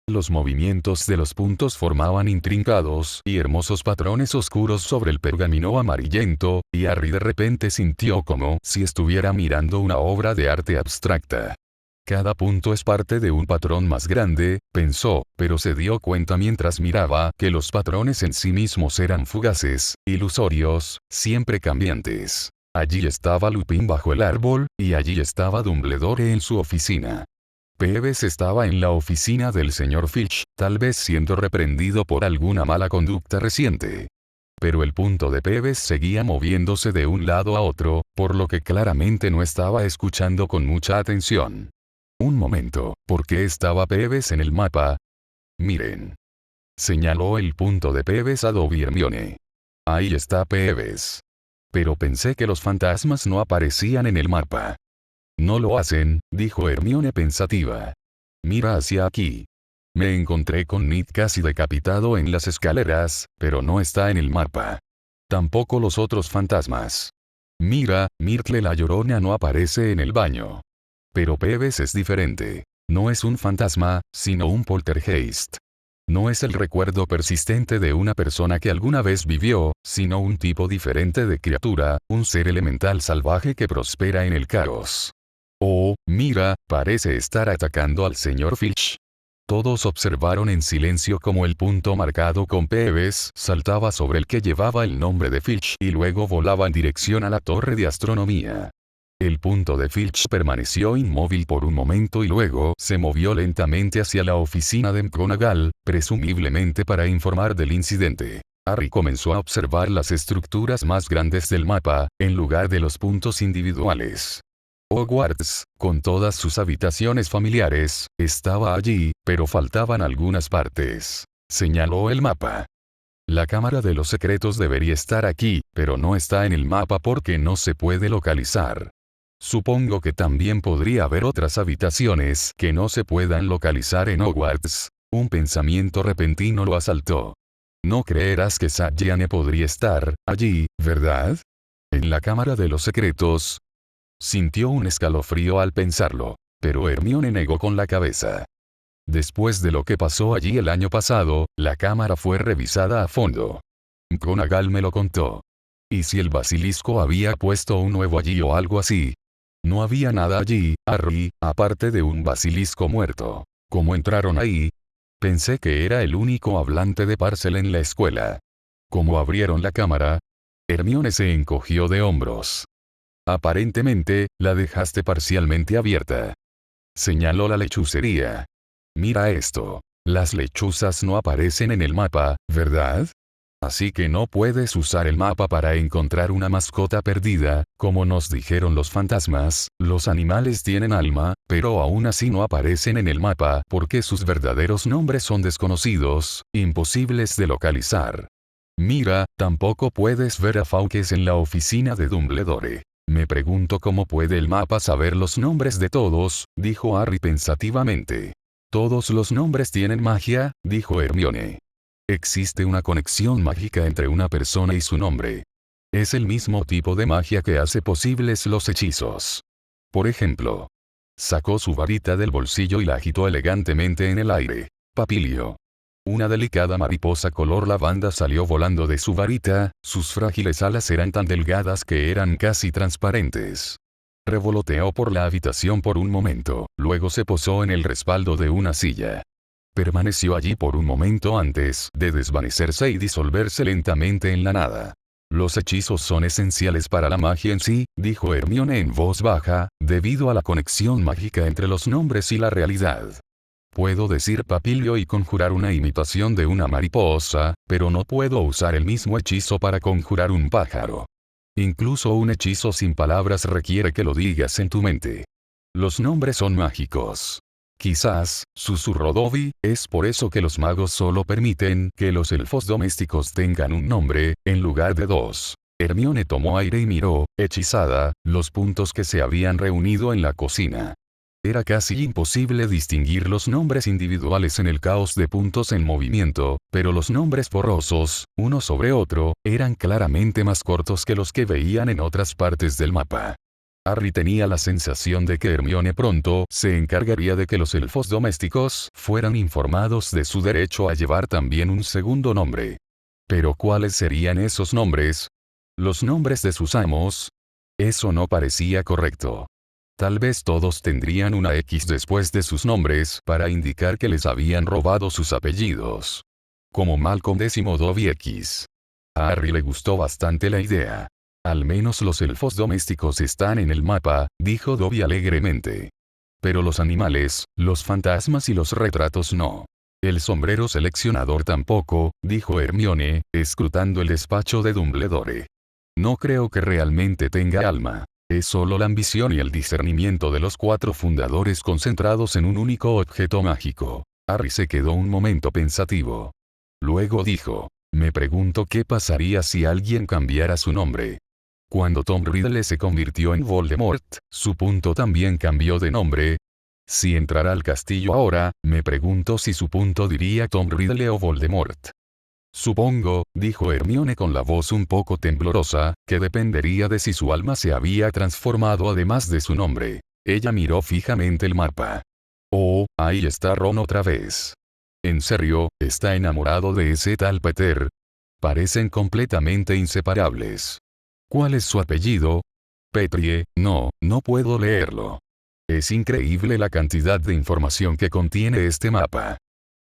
Los movimientos de los puntos formaban intrincados y hermosos patrones oscuros sobre el pergamino amarillento, y Harry de repente sintió como si estuviera mirando una obra de arte abstracta. Cada punto es parte de un patrón más grande, pensó, pero se dio cuenta mientras miraba que los patrones en sí mismos eran fugaces, ilusorios, siempre cambiantes. Allí estaba Lupin bajo el árbol, y allí estaba Dumbledore en su oficina. Peeves estaba en la oficina del señor Filch, tal vez siendo reprendido por alguna mala conducta reciente. Pero el punto de Peeves seguía moviéndose de un lado a otro, por lo que claramente no estaba escuchando con mucha atención. Un momento, ¿por qué estaba Peeves en el mapa? Miren. Señaló el punto de Peeves a Dobby y Hermione. Ahí está Peeves. Pero pensé que los fantasmas no aparecían en el mapa. No lo hacen, dijo Hermione pensativa. Mira hacia aquí. Me encontré con Ned casi decapitado en las escaleras, pero no está en el mapa. Tampoco los otros fantasmas. Mira, Myrtle la Llorona no aparece en el baño. Pero Peeves es diferente. No es un fantasma, sino un poltergeist. No es el recuerdo persistente de una persona que alguna vez vivió, sino un tipo diferente de criatura, un ser elemental salvaje que prospera en el caos. Oh, mira, parece estar atacando al señor Filch. Todos observaron en silencio cómo el punto marcado con Peeves saltaba sobre el que llevaba el nombre de Filch y luego volaba en dirección a la torre de astronomía. El punto de Filch permaneció inmóvil por un momento y luego se movió lentamente hacia la oficina de McGonagall, presumiblemente para informar del incidente. Harry comenzó a observar las estructuras más grandes del mapa, en lugar de los puntos individuales. Hogwarts, con todas sus habitaciones familiares, estaba allí, pero faltaban algunas partes. Señaló el mapa. La Cámara de los Secretos debería estar aquí, pero no está en el mapa porque no se puede localizar. Supongo que también podría haber otras habitaciones que no se puedan localizar en Hogwarts. Un pensamiento repentino lo asaltó. No creerás que Sagiane podría estar allí, ¿verdad? En la Cámara de los Secretos. Sintió un escalofrío al pensarlo, pero Hermione negó con la cabeza. Después de lo que pasó allí el año pasado, la cámara fue revisada a fondo. McGonagall me lo contó. ¿Y si el basilisco había puesto un nuevo allí o algo así? No había nada allí, Harry, aparte de un basilisco muerto. ¿Cómo entraron ahí? Pensé que era el único hablante de Parcel en la escuela. ¿Cómo abrieron la cámara? Hermione se encogió de hombros. Aparentemente, la dejaste parcialmente abierta. Señaló la lechucería. Mira esto. Las lechuzas no aparecen en el mapa, ¿verdad? Así que no puedes usar el mapa para encontrar una mascota perdida, como nos dijeron los fantasmas. Los animales tienen alma, pero aún así no aparecen en el mapa porque sus verdaderos nombres son desconocidos, imposibles de localizar. Mira, tampoco puedes ver a Fawkes en la oficina de Dumbledore. Me pregunto cómo puede el mapa saber los nombres de todos, dijo Harry pensativamente. Todos los nombres tienen magia, dijo Hermione. Existe una conexión mágica entre una persona y su nombre. Es el mismo tipo de magia que hace posibles los hechizos. Por ejemplo, sacó su varita del bolsillo y la agitó elegantemente en el aire. Papilio. Una delicada mariposa color lavanda salió volando de su varita, sus frágiles alas eran tan delgadas que eran casi transparentes. Revoloteó por la habitación por un momento, luego se posó en el respaldo de una silla. Permaneció allí por un momento antes de desvanecerse y disolverse lentamente en la nada. Los hechizos son esenciales para la magia en sí, dijo Hermione en voz baja, debido a la conexión mágica entre los nombres y la realidad. Puedo decir papilio y conjurar una imitación de una mariposa, pero no puedo usar el mismo hechizo para conjurar un pájaro. Incluso un hechizo sin palabras requiere que lo digas en tu mente. Los nombres son mágicos. Quizás, susurró Dobby, es por eso que los magos solo permiten que los elfos domésticos tengan un nombre, en lugar de dos. Hermione tomó aire y miró, hechizada, los puntos que se habían reunido en la cocina. Era casi imposible distinguir los nombres individuales en el caos de puntos en movimiento, pero los nombres borrosos, uno sobre otro, eran claramente más cortos que los que veían en otras partes del mapa. Harry tenía la sensación de que Hermione pronto se encargaría de que los elfos domésticos fueran informados de su derecho a llevar también un segundo nombre. Pero ¿cuáles serían esos nombres? ¿Los nombres de sus amos? Eso no parecía correcto. Tal vez todos tendrían una X después de sus nombres para indicar que les habían robado sus apellidos. Como Malcolm X Dobby X. A Harry le gustó bastante la idea. Al menos los elfos domésticos están en el mapa, dijo Dobby alegremente. Pero los animales, los fantasmas y los retratos no. El sombrero seleccionador tampoco, dijo Hermione, escrutando el despacho de Dumbledore. No creo que realmente tenga alma. Es solo la ambición y el discernimiento de los 4 fundadores concentrados en un único objeto mágico. Harry se quedó un momento pensativo. Luego dijo, me pregunto qué pasaría si alguien cambiara su nombre. Cuando Tom Riddle se convirtió en Voldemort, su punto también cambió de nombre. Si entrara al castillo ahora, me pregunto si su punto diría Tom Riddle o Voldemort. Supongo, dijo Hermione con la voz un poco temblorosa, que dependería de si su alma se había transformado además de su nombre. Ella miró fijamente el mapa. Oh, ahí está Ron otra vez. ¿En serio, está enamorado de ese tal Peter? Parecen completamente inseparables. ¿Cuál es su apellido? Petrie, no puedo leerlo. Es increíble la cantidad de información que contiene este mapa.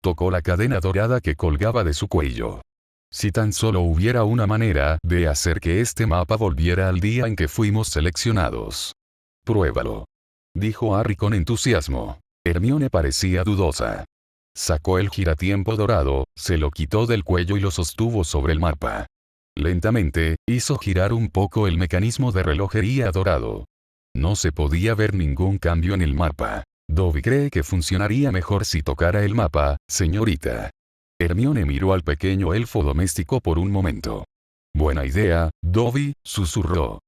Tocó la cadena dorada que colgaba de su cuello. Si tan solo hubiera una manera de hacer que este mapa volviera al día en que fuimos seleccionados. Pruébalo. Dijo Harry con entusiasmo. Hermione parecía dudosa. Sacó el giratiempo dorado, se lo quitó del cuello y lo sostuvo sobre el mapa. Lentamente, hizo girar un poco el mecanismo de relojería dorado. No se podía ver ningún cambio en el mapa. Dobby cree que funcionaría mejor si tocara el mapa, señorita. Hermione miró al pequeño elfo doméstico por un momento. Buena idea, Dobby, susurró.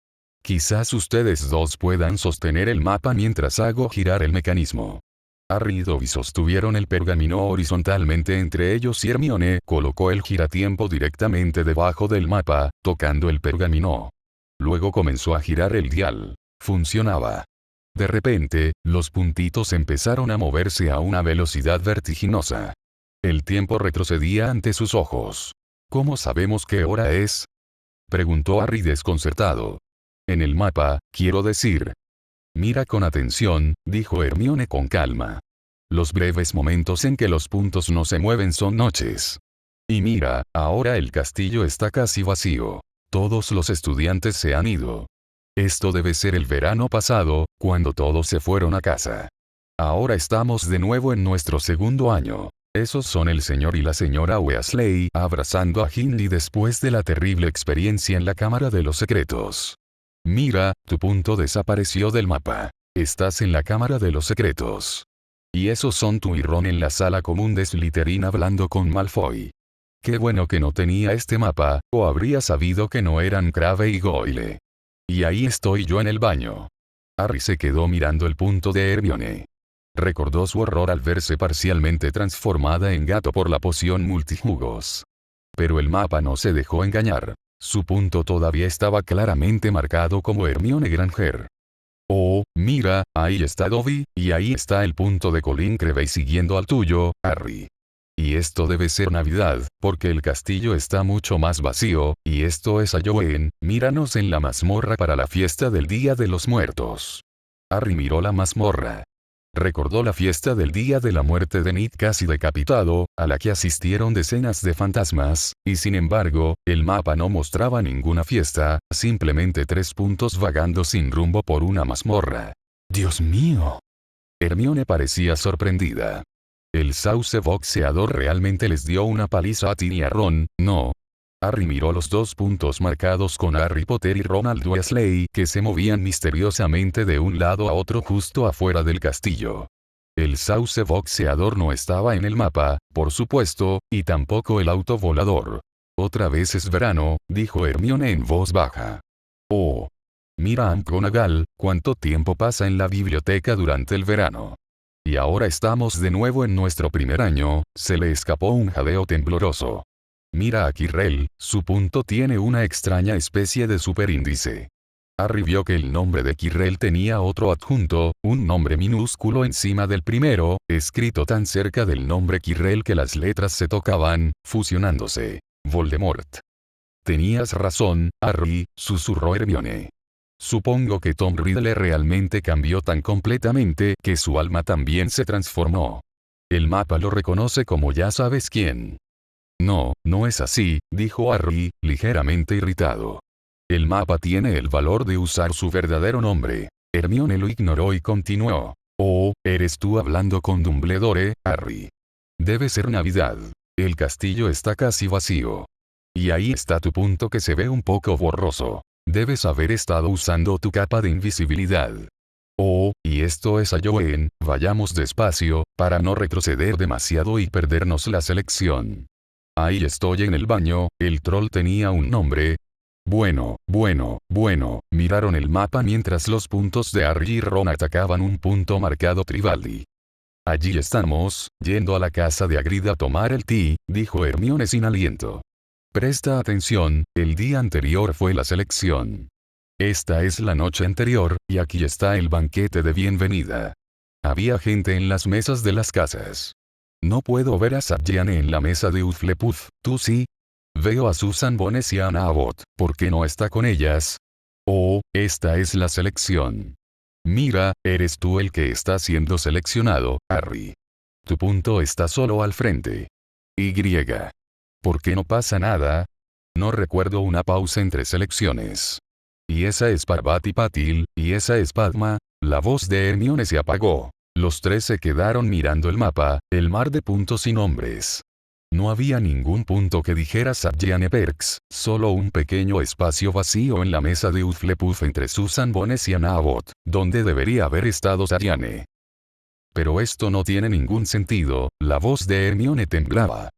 Quizás ustedes dos puedan sostener el mapa mientras hago girar el mecanismo. Harry y Dobby sostuvieron el pergamino horizontalmente entre ellos y Hermione colocó el giratiempo directamente debajo del mapa, tocando el pergamino. Luego comenzó a girar el dial. Funcionaba. De repente, los puntitos empezaron a moverse a una velocidad vertiginosa. El tiempo retrocedía ante sus ojos. ¿Cómo sabemos qué hora es? Preguntó Harry desconcertado. En el mapa, quiero decir. Mira con atención, dijo Hermione con calma. Los breves momentos en que los puntos no se mueven son noches. Y mira, ahora el castillo está casi vacío. Todos los estudiantes se han ido. Esto debe ser el verano pasado, cuando todos se fueron a casa. Ahora estamos de nuevo en nuestro segundo año. Esos son el señor y la señora Weasley abrazando a Ginny después de la terrible experiencia en la Cámara de los Secretos. Mira, tu punto desapareció del mapa. Estás en la Cámara de los Secretos. Y esos son tú y Ron en la sala común de Slytherin hablando con Malfoy. Qué bueno que no tenía este mapa, o habría sabido que no eran Crabbe y Goyle. Y ahí estoy yo en el baño. Harry se quedó mirando el punto de Hermione. Recordó su horror al verse parcialmente transformada en gato por la poción multijugos. Pero el mapa no se dejó engañar. Su punto todavía estaba claramente marcado como Hermione Granger. Oh, mira, ahí está Dobby, y ahí está el punto de Colin Creevey siguiendo al tuyo, Harry. Y esto debe ser Navidad, porque el castillo está mucho más vacío, y esto es Halloween, míranos en la mazmorra para la fiesta del Día de los Muertos. Harry miró la mazmorra. Recordó la fiesta del día de la muerte de Nick casi decapitado, a la que asistieron decenas de fantasmas, y sin embargo, el mapa no mostraba ninguna fiesta, simplemente 3 puntos vagando sin rumbo por una mazmorra. ¡Dios mío! Hermione parecía sorprendida. El sauce boxeador realmente les dio una paliza a Tim y a Ron, ¿no? Harry miró los 2 puntos marcados con Harry Potter y Ronald Weasley que se movían misteriosamente de un lado a otro justo afuera del castillo. El sauce boxeador no estaba en el mapa, por supuesto, y tampoco el auto volador. Otra vez es verano, dijo Hermione en voz baja. Oh. Mira a McGonagall, cuánto tiempo pasa en la biblioteca durante el verano. Y ahora estamos de nuevo en nuestro primer año, se le escapó un jadeo tembloroso. Mira a Quirrell, su punto tiene una extraña especie de superíndice. Harry vio que el nombre de Quirrell tenía otro adjunto, un nombre minúsculo encima del primero, escrito tan cerca del nombre Quirrell que las letras se tocaban, fusionándose. Voldemort. Tenías razón, Harry, susurró Hermione. Supongo que Tom Riddle realmente cambió tan completamente que su alma también se transformó. El mapa lo reconoce como ya sabes quién. No, no es así, dijo Harry, ligeramente irritado. El mapa tiene el valor de usar su verdadero nombre. Hermione lo ignoró y continuó. Oh, ¿eres tú hablando con Dumbledore, Harry? Debe ser Navidad. El castillo está casi vacío. Y ahí está tu punto que se ve un poco borroso. Debes haber estado usando tu capa de invisibilidad. Oh, y esto es Halloween, vayamos despacio, para no retroceder demasiado y perdernos la selección. Ahí estoy en el baño, el troll tenía un nombre. Bueno, miraron el mapa mientras los puntos de Harry y Ron atacaban un punto marcado Tribaldi. Allí estamos, yendo a la casa de Hagrid a tomar el té, dijo Hermione sin aliento. Presta atención, el día anterior fue la selección. Esta es la noche anterior, y aquí está el banquete de bienvenida. Había gente en las mesas de las casas. No puedo ver a Sabjiane en la mesa de Hufflepuff, ¿tú sí? Veo a Susan Bones y a Anna Abbott, ¿por qué no está con ellas? Oh, esta es la selección. Mira, eres tú el que está siendo seleccionado, Harry. Tu punto está solo al frente. Y. ¿Por qué no pasa nada? No recuerdo una pausa entre selecciones. Y esa es Parvati Patil, y esa es Padma. La voz de Hermione se apagó. Los 3 se quedaron mirando el mapa, el mar de puntos y nombres. No había ningún punto que dijera Sabjiane Perks, solo un pequeño espacio vacío en la mesa de Hufflepuff entre Susan Bones y Anna Abbott, donde debería haber estado Sabjiane. Pero esto no tiene ningún sentido, la voz de Hermione temblaba.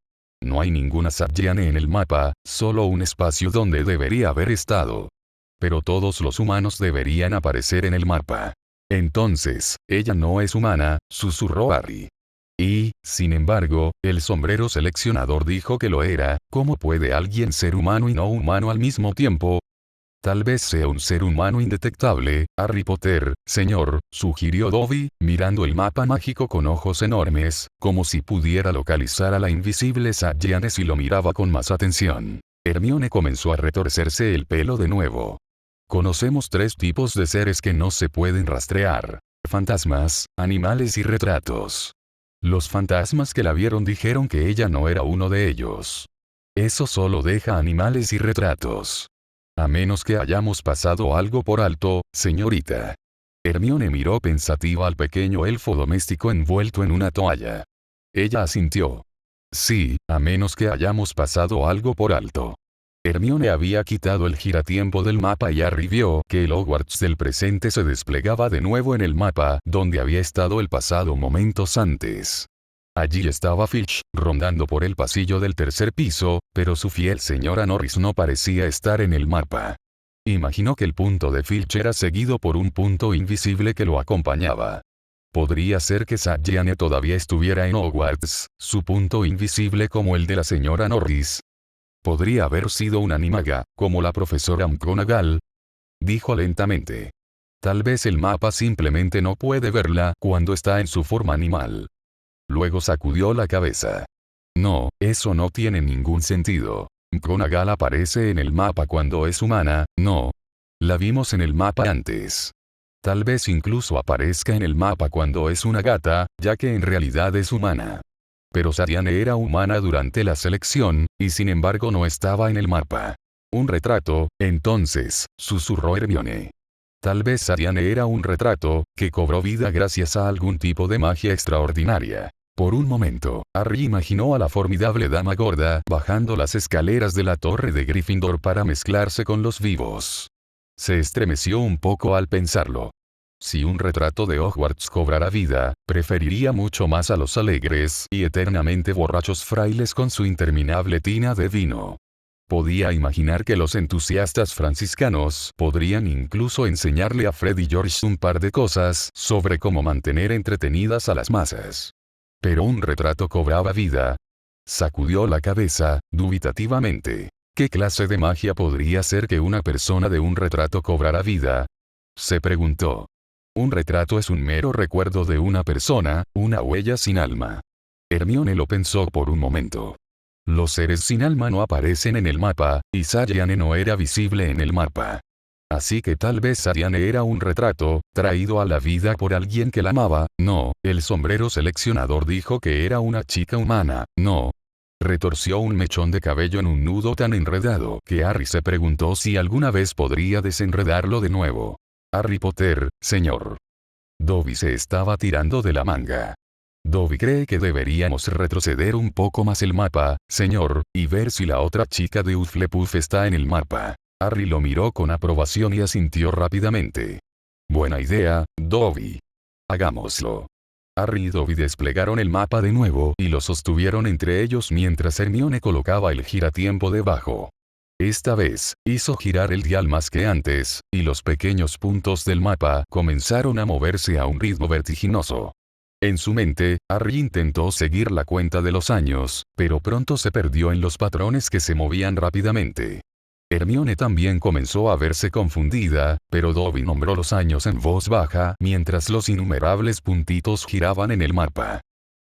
No hay ninguna Sabjiane en el mapa, solo un espacio donde debería haber estado. Pero todos los humanos deberían aparecer en el mapa. Entonces, ella no es humana, susurró Harry. Y, sin embargo, el sombrero seleccionador dijo que lo era. ¿Cómo puede alguien ser humano y no humano al mismo tiempo? Tal vez sea un ser humano indetectable, Harry Potter, señor, sugirió Dobby, mirando el mapa mágico con ojos enormes, como si pudiera localizar a la invisible Sabjiane si lo miraba con más atención. Hermione comenzó a retorcerse el pelo de nuevo. Conocemos 3 tipos de seres que no se pueden rastrear. Fantasmas, animales y retratos. Los fantasmas que la vieron dijeron que ella no era uno de ellos. Eso solo deja animales y retratos. A menos que hayamos pasado algo por alto, señorita. Hermione miró pensativa al pequeño elfo doméstico envuelto en una toalla. Ella asintió. Sí, a menos que hayamos pasado algo por alto. Hermione había quitado el giratiempo del mapa y Harry vio que el Hogwarts del presente se desplegaba de nuevo en el mapa donde había estado el pasado momentos antes. Allí estaba Filch, rondando por el pasillo del tercer piso, pero su fiel señora Norris no parecía estar en el mapa. Imaginó que el punto de Filch era seguido por un punto invisible que lo acompañaba. Podría ser que Sagiane todavía estuviera en Hogwarts, su punto invisible como el de la señora Norris. Podría haber sido una animaga, como la profesora McGonagall. Dijo lentamente. Tal vez el mapa simplemente no puede verla cuando está en su forma animal. Luego sacudió la cabeza. No, eso no tiene ningún sentido. McGonagall aparece en el mapa cuando es humana, no. La vimos en el mapa antes. Tal vez incluso aparezca en el mapa cuando es una gata, ya que en realidad es humana. Pero Sagiane era humana durante la selección, y sin embargo no estaba en el mapa. Un retrato, entonces, susurró Hermione. Tal vez Sagiane era un retrato, que cobró vida gracias a algún tipo de magia extraordinaria. Por un momento, Harry imaginó a la formidable dama gorda bajando las escaleras de la torre de Gryffindor para mezclarse con los vivos. Se estremeció un poco al pensarlo. Si un retrato de Hogwarts cobrara vida, preferiría mucho más a los alegres y eternamente borrachos frailes con su interminable tina de vino. Podía imaginar que los entusiastas franciscanos podrían incluso enseñarle a Fred y George un par de cosas sobre cómo mantener entretenidas a las masas. Pero un retrato cobraba vida. Sacudió la cabeza, dubitativamente. ¿Qué clase de magia podría ser que una persona de un retrato cobrara vida? Se preguntó. Un retrato es un mero recuerdo de una persona, una huella sin alma. Hermione lo pensó por un momento. Los seres sin alma no aparecen en el mapa, y Sagiane no era visible en el mapa. Así que tal vez Sagiane era un retrato, traído a la vida por alguien que la amaba, no, el sombrero seleccionador dijo que era una chica humana, no. Retorció un mechón de cabello en un nudo tan enredado que Harry se preguntó si alguna vez podría desenredarlo de nuevo. Harry Potter, señor. Dobby se estaba tirando de la manga. Dobby cree que deberíamos retroceder un poco más el mapa, señor, y ver si la otra chica de Hufflepuff está en el mapa. Harry lo miró con aprobación y asintió rápidamente. Buena idea, Dobby. Hagámoslo. Harry y Dobby desplegaron el mapa de nuevo y lo sostuvieron entre ellos mientras Hermione colocaba el giratiempo debajo. Esta vez, hizo girar el dial más que antes, y los pequeños puntos del mapa comenzaron a moverse a un ritmo vertiginoso. En su mente, Harry intentó seguir la cuenta de los años, pero pronto se perdió en los patrones que se movían rápidamente. Hermione también comenzó a verse confundida, pero Dobby nombró los años en voz baja mientras los innumerables puntitos giraban en el mapa.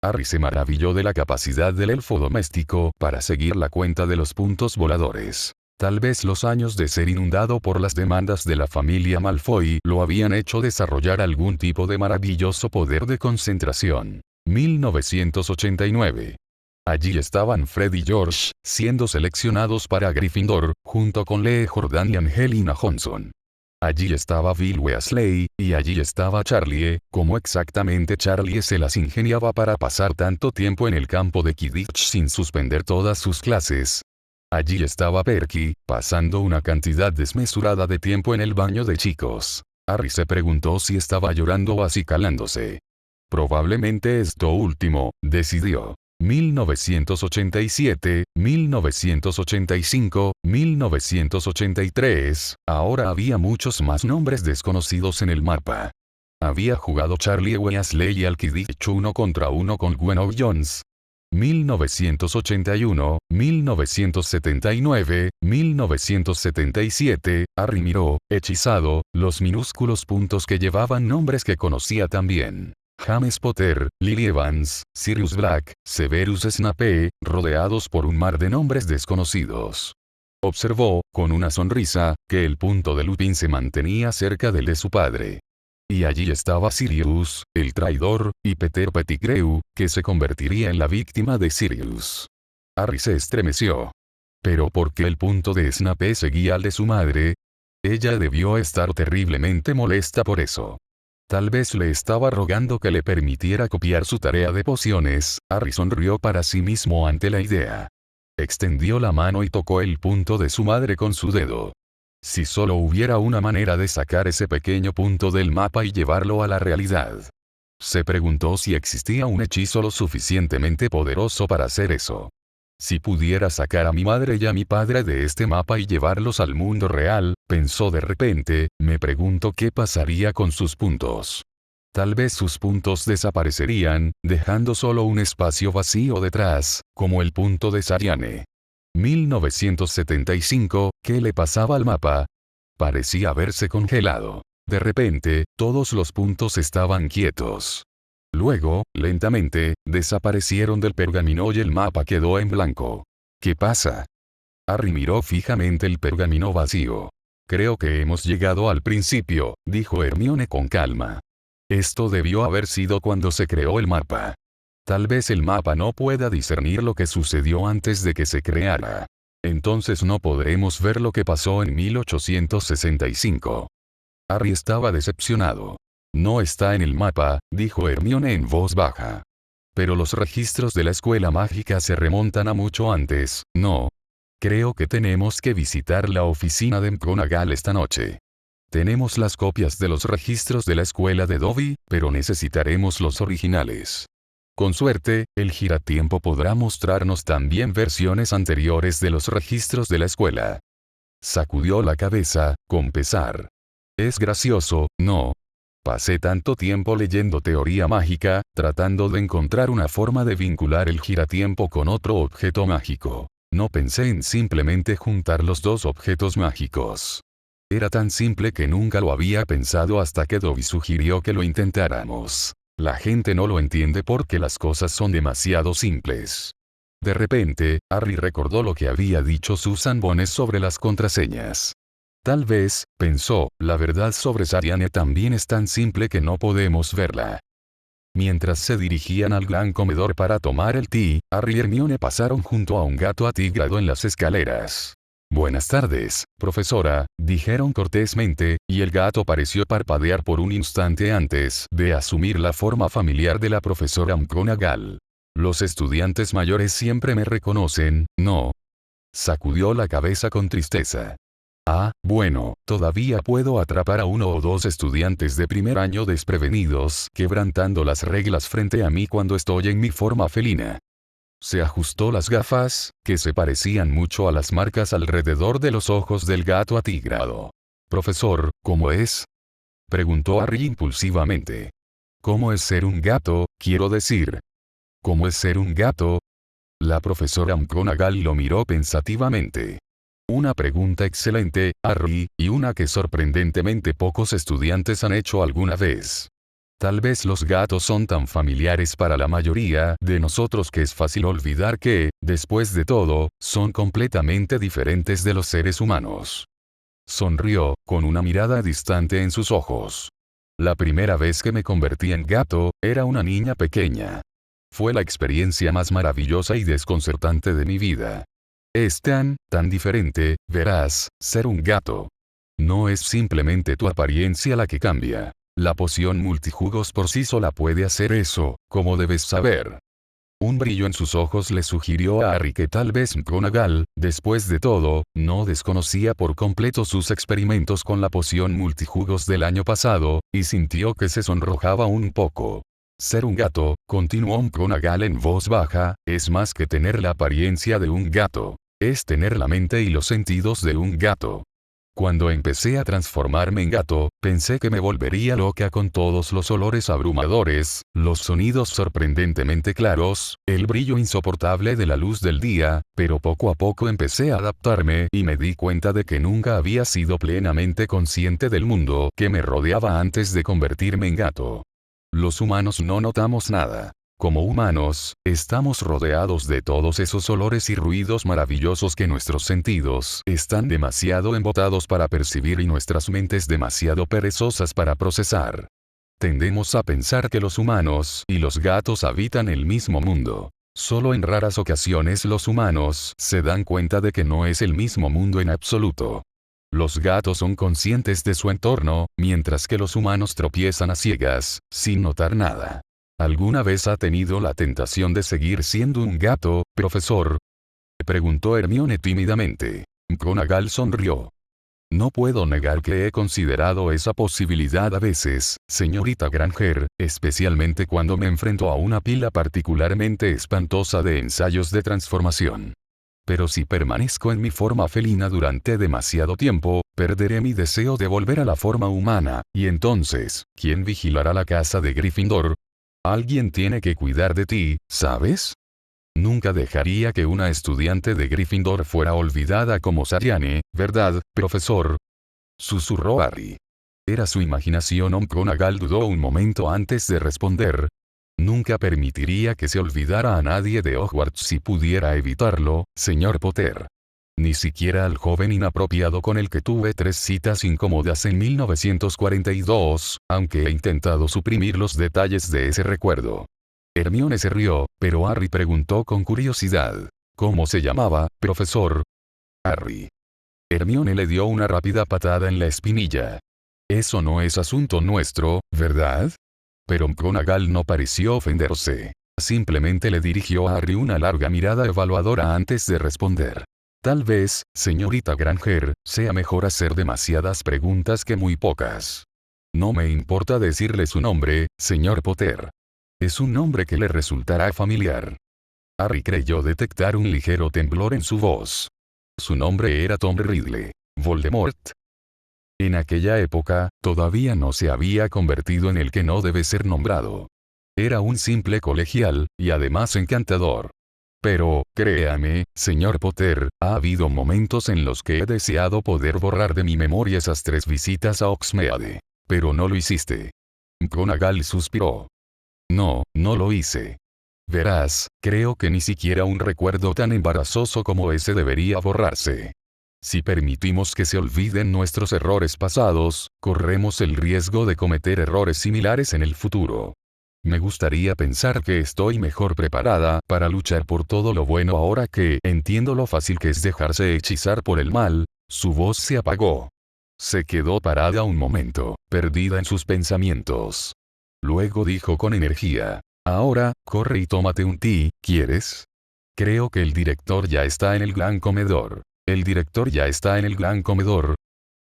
Harry se maravilló de la capacidad del elfo doméstico para seguir la cuenta de los puntos voladores. Tal vez los años de ser inundado por las demandas de la familia Malfoy lo habían hecho desarrollar algún tipo de maravilloso poder de concentración. 1989. Allí estaban Fred y George, siendo seleccionados para Gryffindor, junto con Lee Jordan y Angelina Johnson. Allí estaba Bill Weasley, y allí estaba Charlie, como exactamente Charlie se las ingeniaba para pasar tanto tiempo en el campo de Quidditch sin suspender todas sus clases. Allí estaba Perky, pasando una cantidad desmesurada de tiempo en el baño de chicos. Harry se preguntó si estaba llorando o acicalándose. Probablemente esto último, decidió. 1987, 1985, 1983, ahora había muchos más nombres desconocidos en el mapa. Había jugado Charlie Weasley al Quidditch 1 contra 1 con Gwen Jones. 1981, 1979, 1977, Harry miró, hechizado, los minúsculos puntos que llevaban nombres que conocía también. James Potter, Lily Evans, Sirius Black, Severus Snape, rodeados por un mar de nombres desconocidos. Observó, con una sonrisa, que el punto de Lupin se mantenía cerca del de su padre. Y allí estaba Sirius, el traidor, y Peter Pettigrew, que se convertiría en la víctima de Sirius. Harry se estremeció. ¿Pero por qué el punto de Snape seguía al de su madre? Ella debió estar terriblemente molesta por eso. Tal vez le estaba rogando que le permitiera copiar su tarea de pociones. Harry sonrió para sí mismo ante la idea. Extendió la mano y tocó el punto de su madre con su dedo. Si solo hubiera una manera de sacar ese pequeño punto del mapa y llevarlo a la realidad. Se preguntó si existía un hechizo lo suficientemente poderoso para hacer eso. Si pudiera sacar a mi madre y a mi padre de este mapa y llevarlos al mundo real, pensó de repente, me pregunto qué pasaría con sus puntos. Tal vez sus puntos desaparecerían, dejando solo un espacio vacío detrás, como el punto de Sariane. 1975, ¿qué le pasaba al mapa? Parecía haberse congelado. De repente, todos los puntos estaban quietos. Luego, lentamente, desaparecieron del pergamino y el mapa quedó en blanco. ¿Qué pasa? Harry miró fijamente el pergamino vacío. Creo que hemos llegado al principio, dijo Hermione con calma. Esto debió haber sido cuando se creó el mapa. Tal vez el mapa no pueda discernir lo que sucedió antes de que se creara. Entonces no podremos ver lo que pasó en 1865. Harry estaba decepcionado. No está en el mapa, dijo Hermione en voz baja. Pero los registros de la escuela mágica se remontan a mucho antes, ¿no? Creo que tenemos que visitar la oficina de McGonagall esta noche. Tenemos las copias de los registros de la escuela de Dobby, pero necesitaremos los originales. Con suerte, el giratiempo podrá mostrarnos también versiones anteriores de los registros de la escuela. Sacudió la cabeza, con pesar. Es gracioso, ¿no? Pasé tanto tiempo leyendo teoría mágica, tratando de encontrar una forma de vincular el giratiempo con otro objeto mágico. No pensé en simplemente juntar los dos objetos mágicos. Era tan simple que nunca lo había pensado hasta que Dobby sugirió que lo intentáramos. La gente no lo entiende porque las cosas son demasiado simples. De repente, Harry recordó lo que había dicho Susan Bones sobre las contraseñas. Tal vez, pensó, la verdad sobre Sariane también es tan simple que no podemos verla. Mientras se dirigían al gran comedor para tomar el té, Harry y Hermione pasaron junto a un gato atigrado en las escaleras. Buenas tardes, profesora, dijeron cortésmente, y el gato pareció parpadear por un instante antes de asumir la forma familiar de la profesora McGonagall. Los estudiantes mayores siempre me reconocen, ¿no? Sacudió la cabeza con tristeza. Ah, bueno, todavía puedo atrapar a uno o dos estudiantes de primer año desprevenidos, quebrantando las reglas frente a mí cuando estoy en mi forma felina. Se ajustó las gafas, que se parecían mucho a las marcas alrededor de los ojos del gato atigrado. Profesor, ¿cómo es? Preguntó Harry impulsivamente. ¿Cómo es ser un gato, quiero decir? ¿Cómo es ser un gato? La profesora McGonagall lo miró pensativamente. Una pregunta excelente, Harry, y una que sorprendentemente pocos estudiantes han hecho alguna vez. Tal vez los gatos son tan familiares para la mayoría de nosotros que es fácil olvidar que, después de todo, son completamente diferentes de los seres humanos. Sonrió, con una mirada distante en sus ojos. La primera vez que me convertí en gato, era una niña pequeña. Fue la experiencia más maravillosa y desconcertante de mi vida. Es tan diferente, verás, ser un gato. No es simplemente tu apariencia la que cambia. La poción multijugos por sí sola puede hacer eso, como debes saber. Un brillo en sus ojos le sugirió a Harry que tal vez McGonagall, después de todo, no desconocía por completo sus experimentos con la poción multijugos del año pasado, y sintió que se sonrojaba un poco. Ser un gato, continuó McGonagall en voz baja, es más que tener la apariencia de un gato. Es tener la mente y los sentidos de un gato. Cuando empecé a transformarme en gato, pensé que me volvería loca con todos los olores abrumadores, los sonidos sorprendentemente claros, el brillo insoportable de la luz del día, pero poco a poco empecé a adaptarme y me di cuenta de que nunca había sido plenamente consciente del mundo que me rodeaba antes de convertirme en gato. Los humanos no notamos nada. Como humanos, estamos rodeados de todos esos olores y ruidos maravillosos que nuestros sentidos están demasiado embotados para percibir y nuestras mentes demasiado perezosas para procesar. Tendemos a pensar que los humanos y los gatos habitan el mismo mundo. Solo en raras ocasiones los humanos se dan cuenta de que no es el mismo mundo en absoluto. Los gatos son conscientes de su entorno, mientras que los humanos tropiezan a ciegas, sin notar nada. ¿Alguna vez ha tenido la tentación de seguir siendo un gato, profesor? Preguntó Hermione tímidamente. McGonagall sonrió. No puedo negar que he considerado esa posibilidad a veces, señorita Granger, especialmente cuando me enfrento a una pila particularmente espantosa de ensayos de transformación. Pero si permanezco en mi forma felina durante demasiado tiempo, perderé mi deseo de volver a la forma humana, y entonces, ¿quién vigilará la casa de Gryffindor? Alguien tiene que cuidar de ti, ¿sabes? Nunca dejaría que una estudiante de Gryffindor fuera olvidada como Sariane, ¿verdad, profesor? Susurró Harry. Era su imaginación. McGonagall dudó un momento antes de responder. Nunca permitiría que se olvidara a nadie de Hogwarts si pudiera evitarlo, señor Potter. Ni siquiera al joven inapropiado con el que tuve 3 citas incómodas en 1942, aunque he intentado suprimir los detalles de ese recuerdo. Hermione se rió, pero Harry preguntó con curiosidad. ¿Cómo se llamaba, profesor? Harry. Hermione le dio una rápida patada en la espinilla. Eso no es asunto nuestro, ¿verdad? Pero McGonagall no pareció ofenderse. Simplemente le dirigió a Harry una larga mirada evaluadora antes de responder. Tal vez, señorita Granger, sea mejor hacer demasiadas preguntas que muy pocas. No me importa decirle su nombre, señor Potter. Es un nombre que le resultará familiar. Harry creyó detectar un ligero temblor en su voz. Su nombre era Tom Riddle. Voldemort. En aquella época, todavía no se había convertido en el que no debe ser nombrado. Era un simple colegial, y además encantador. Pero, créame, señor Potter, ha habido momentos en los que he deseado poder borrar de mi memoria esas 3 visitas a Hogsmeade. Pero no lo hiciste. McGonagall suspiró. No, no lo hice. Verás, creo que ni siquiera un recuerdo tan embarazoso como ese debería borrarse. Si permitimos que se olviden nuestros errores pasados, corremos el riesgo de cometer errores similares en el futuro. Me gustaría pensar que estoy mejor preparada para luchar por todo lo bueno ahora que entiendo lo fácil que es dejarse hechizar por el mal. Su voz se apagó. Se quedó parada un momento, perdida en sus pensamientos. Luego dijo con energía. Ahora, corre y tómate un té, ¿quieres? Creo que el director ya está en el gran comedor. El director ya está en el gran comedor.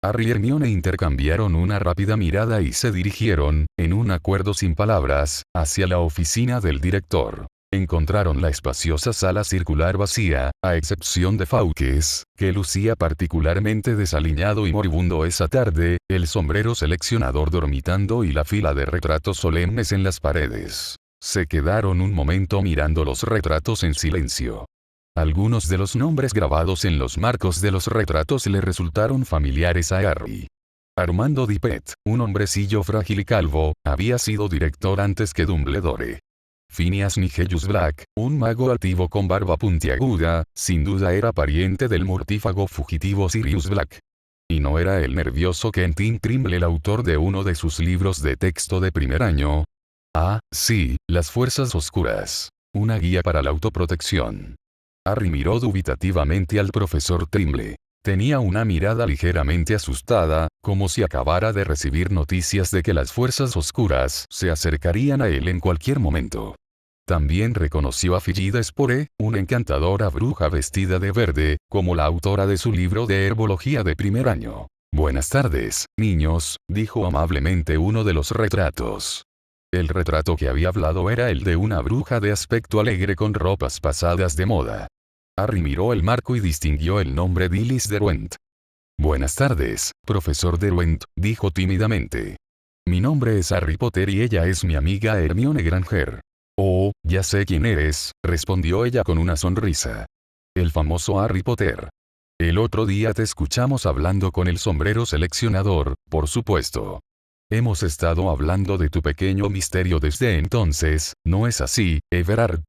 Harry y Hermione intercambiaron una rápida mirada y se dirigieron, en un acuerdo sin palabras, hacia la oficina del director. Encontraron la espaciosa sala circular vacía, a excepción de Fawkes, que lucía particularmente desaliñado y moribundo esa tarde, el sombrero seleccionador dormitando y la fila de retratos solemnes en las paredes. Se quedaron un momento mirando los retratos en silencio. Algunos de los nombres grabados en los marcos de los retratos le resultaron familiares a Harry. Armando Dippet, un hombrecillo frágil y calvo, había sido director antes que Dumbledore. Phineas Nigellus Black, un mago altivo con barba puntiaguda, sin duda era pariente del mortífago fugitivo Sirius Black. Y no era el nervioso Quentin Trimble el autor de uno de sus libros de texto de primer año. Ah, sí, las fuerzas oscuras. Una guía para la autoprotección. Harry miró dubitativamente al profesor Trimble. Tenía una mirada ligeramente asustada, como si acabara de recibir noticias de que las fuerzas oscuras se acercarían a él en cualquier momento. También reconoció a Phillida Spore, una encantadora bruja vestida de verde, como la autora de su libro de herbología de primer año. Buenas tardes, niños, dijo amablemente uno de los retratos. El retrato que había hablado era el de una bruja de aspecto alegre con ropas pasadas de moda. Harry miró el marco y distinguió el nombre de Phyllis Derwent. Buenas tardes, profesor Derwent, dijo tímidamente. Mi nombre es Harry Potter y ella es mi amiga Hermione Granger. Oh, ya sé quién eres, respondió ella con una sonrisa. El famoso Harry Potter. El otro día te escuchamos hablando con el sombrero seleccionador, por supuesto. Hemos estado hablando de tu pequeño misterio desde entonces, ¿no es así, Everard?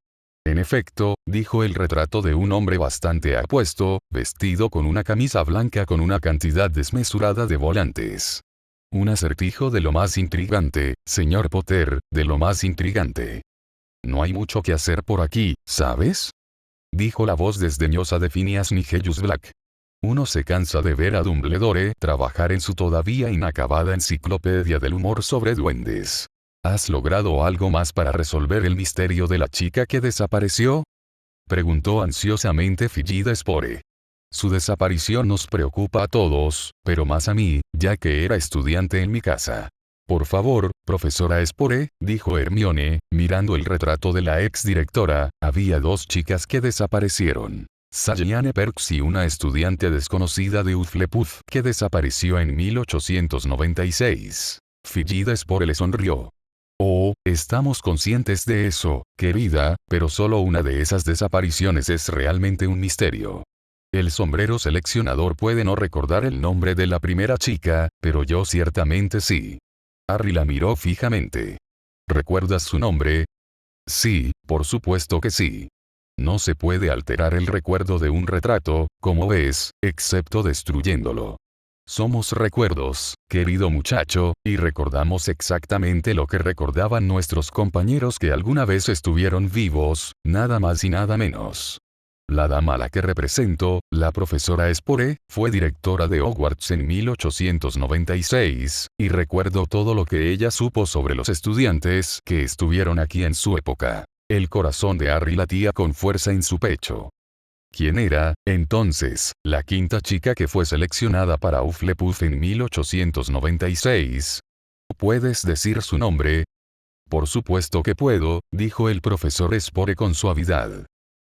En efecto, dijo el retrato de un hombre bastante apuesto, vestido con una camisa blanca con una cantidad desmesurada de volantes. Un acertijo de lo más intrigante, señor Potter, de lo más intrigante. No hay mucho que hacer por aquí, ¿sabes? Dijo la voz desdeñosa de Phineas Nigellus Black. Uno se cansa de ver a Dumbledore trabajar en su todavía inacabada enciclopedia del humor sobre duendes. ¿Has logrado algo más para resolver el misterio de la chica que desapareció?, preguntó ansiosamente Fillida Spore. Su desaparición nos preocupa a todos, pero más a mí, ya que era estudiante en mi casa. Por favor, profesora Spore, dijo Hermione, mirando el retrato de la exdirectora, había dos chicas que desaparecieron. Sallane Perks y una estudiante desconocida de Hufflepuff que desapareció en 1896. Fillida Spore le sonrió. Oh, estamos conscientes de eso, querida, pero solo una de esas desapariciones es realmente un misterio. El sombrero seleccionador puede no recordar el nombre de la primera chica, pero yo ciertamente sí. Harry la miró fijamente. ¿Recuerdas su nombre? Sí, por supuesto que sí. No se puede alterar el recuerdo de un retrato, como ves, excepto destruyéndolo. Somos recuerdos, querido muchacho, y recordamos exactamente lo que recordaban nuestros compañeros que alguna vez estuvieron vivos, nada más y nada menos. La dama a la que represento, la profesora Spore, fue directora de Hogwarts en 1896, y recuerdo todo lo que ella supo sobre los estudiantes que estuvieron aquí en su época. El corazón de Harry latía con fuerza en su pecho. ¿Quién era, entonces, la quinta chica que fue seleccionada para Hufflepuff en 1896? ¿Puedes decir su nombre? Por supuesto que puedo, dijo el profesor Spore con suavidad.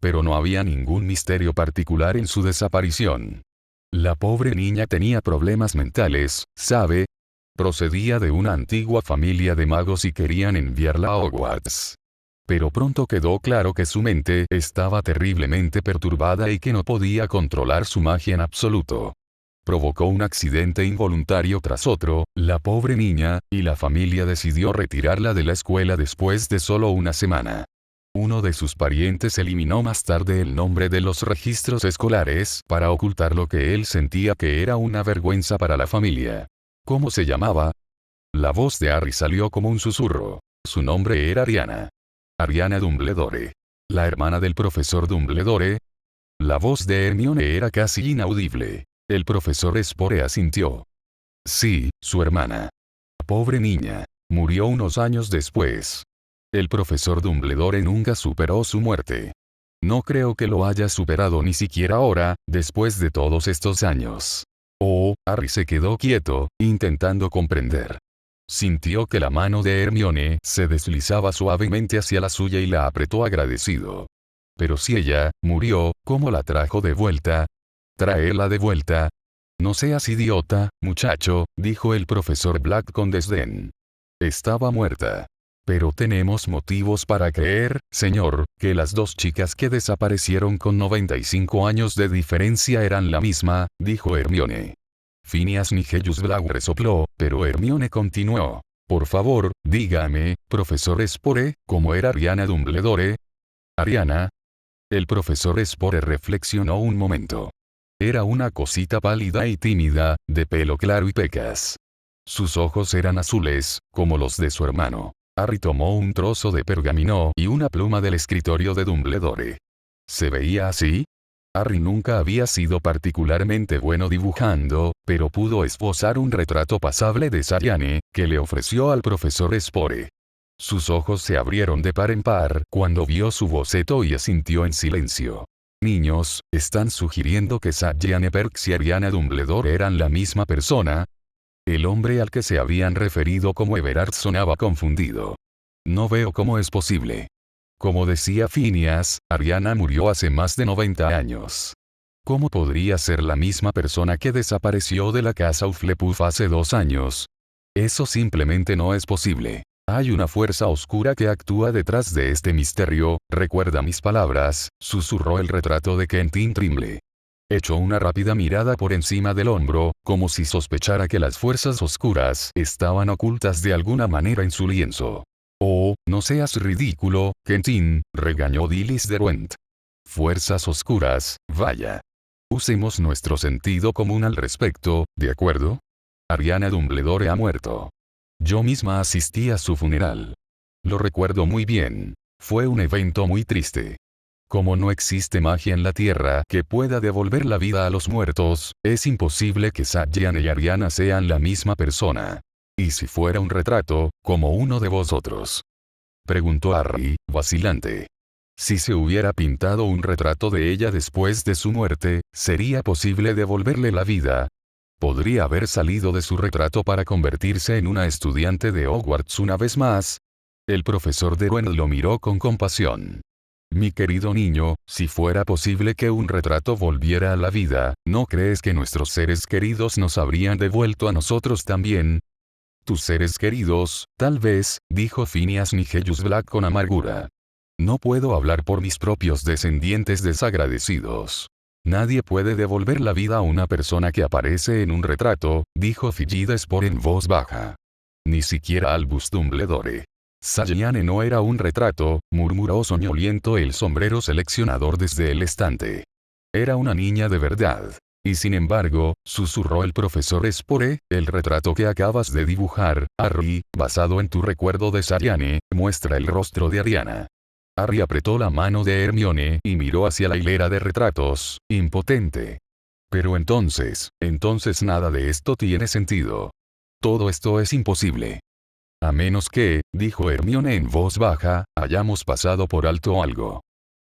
Pero no había ningún misterio particular en su desaparición. La pobre niña tenía problemas mentales, ¿sabe? Procedía de una antigua familia de magos y querían enviarla a Hogwarts. Pero pronto quedó claro que su mente estaba terriblemente perturbada y que no podía controlar su magia en absoluto. Provocó un accidente involuntario tras otro, la pobre niña, y la familia decidió retirarla de la escuela después de solo una semana. Uno de sus parientes eliminó más tarde el nombre de los registros escolares para ocultar lo que él sentía que era una vergüenza para la familia. ¿Cómo se llamaba? La voz de Harry salió como un susurro. Su nombre era Ariana. Ariana Dumbledore. La hermana del profesor Dumbledore. La voz de Hermione era casi inaudible. El profesor Spore asintió. Sí, su hermana. Pobre niña. Murió unos años después. El profesor Dumbledore nunca superó su muerte. No creo que lo haya superado ni siquiera ahora, después de todos estos años. Oh, Harry se quedó quieto, intentando comprender. Sintió que la mano de Hermione se deslizaba suavemente hacia la suya y la apretó agradecido. Pero si ella murió, ¿cómo la trajo de vuelta? ¿Traerla de vuelta? No seas idiota, muchacho, dijo el profesor Black con desdén. Estaba muerta. Pero tenemos motivos para creer, señor, que las dos chicas que desaparecieron con 95 años de diferencia eran la misma, dijo Hermione. Phineas Nigellus Black resopló, pero Hermione continuó. Por favor, dígame, profesor Spore, ¿cómo era Ariana Dumbledore? ¿Ariana? El profesor Spore reflexionó un momento. Era una cosita pálida y tímida, de pelo claro y pecas. Sus ojos eran azules, como los de su hermano. Harry tomó un trozo de pergamino y una pluma del escritorio de Dumbledore. ¿Se veía así? Harry nunca había sido particularmente bueno dibujando, pero pudo esbozar un retrato pasable de Sallane, que le ofreció al profesor Spore. Sus ojos se abrieron de par en par cuando vio su boceto y asintió en silencio. Niños, ¿están sugiriendo que Sallane Perks y Ariana Dumbledore eran la misma persona? El hombre al que se habían referido como Everard sonaba confundido. No veo cómo es posible. Como decía Phineas, Ariana murió hace más de 90 años. ¿Cómo podría ser la misma persona que desapareció de la casa Hufflepuff hace 2 años? Eso simplemente no es posible. Hay una fuerza oscura que actúa detrás de este misterio, recuerda mis palabras, susurró el retrato de Quentin Trimble. Echó una rápida mirada por encima del hombro, como si sospechara que las fuerzas oscuras estaban ocultas de alguna manera en su lienzo. Oh, no seas ridículo, Quentin, regañó Dilys Derwent. Fuerzas oscuras, vaya. Usemos nuestro sentido común al respecto, ¿de acuerdo? Ariana Dumbledore ha muerto. Yo misma asistí a su funeral. Lo recuerdo muy bien. Fue un evento muy triste. Como no existe magia en la Tierra que pueda devolver la vida a los muertos, es imposible que Satyan y Ariana sean la misma persona. ¿Y si fuera un retrato, como uno de vosotros? Preguntó Harry, vacilante. Si se hubiera pintado un retrato de ella después de su muerte, ¿sería posible devolverle la vida? ¿Podría haber salido de su retrato para convertirse en una estudiante de Hogwarts una vez más? El profesor Derwent lo miró con compasión. Mi querido niño, si fuera posible que un retrato volviera a la vida, ¿no crees que nuestros seres queridos nos habrían devuelto a nosotros también? Tus seres queridos, tal vez, dijo Phineas Nigellus Black con amargura. No puedo hablar por mis propios descendientes desagradecidos. Nadie puede devolver la vida a una persona que aparece en un retrato, dijo Fillida Spore en voz baja. Ni siquiera Albus Dumbledore. Satyan no era un retrato, murmuró soñoliento el sombrero seleccionador desde el estante. Era una niña de verdad. Y sin embargo, susurró el profesor Spore, el retrato que acabas de dibujar, Harry, basado en tu recuerdo de Satyan, muestra el rostro de Ariana. Harry apretó la mano de Hermione y miró hacia la hilera de retratos, impotente. Pero entonces nada de esto tiene sentido. Todo esto es imposible. A menos que, dijo Hermione en voz baja, hayamos pasado por alto algo.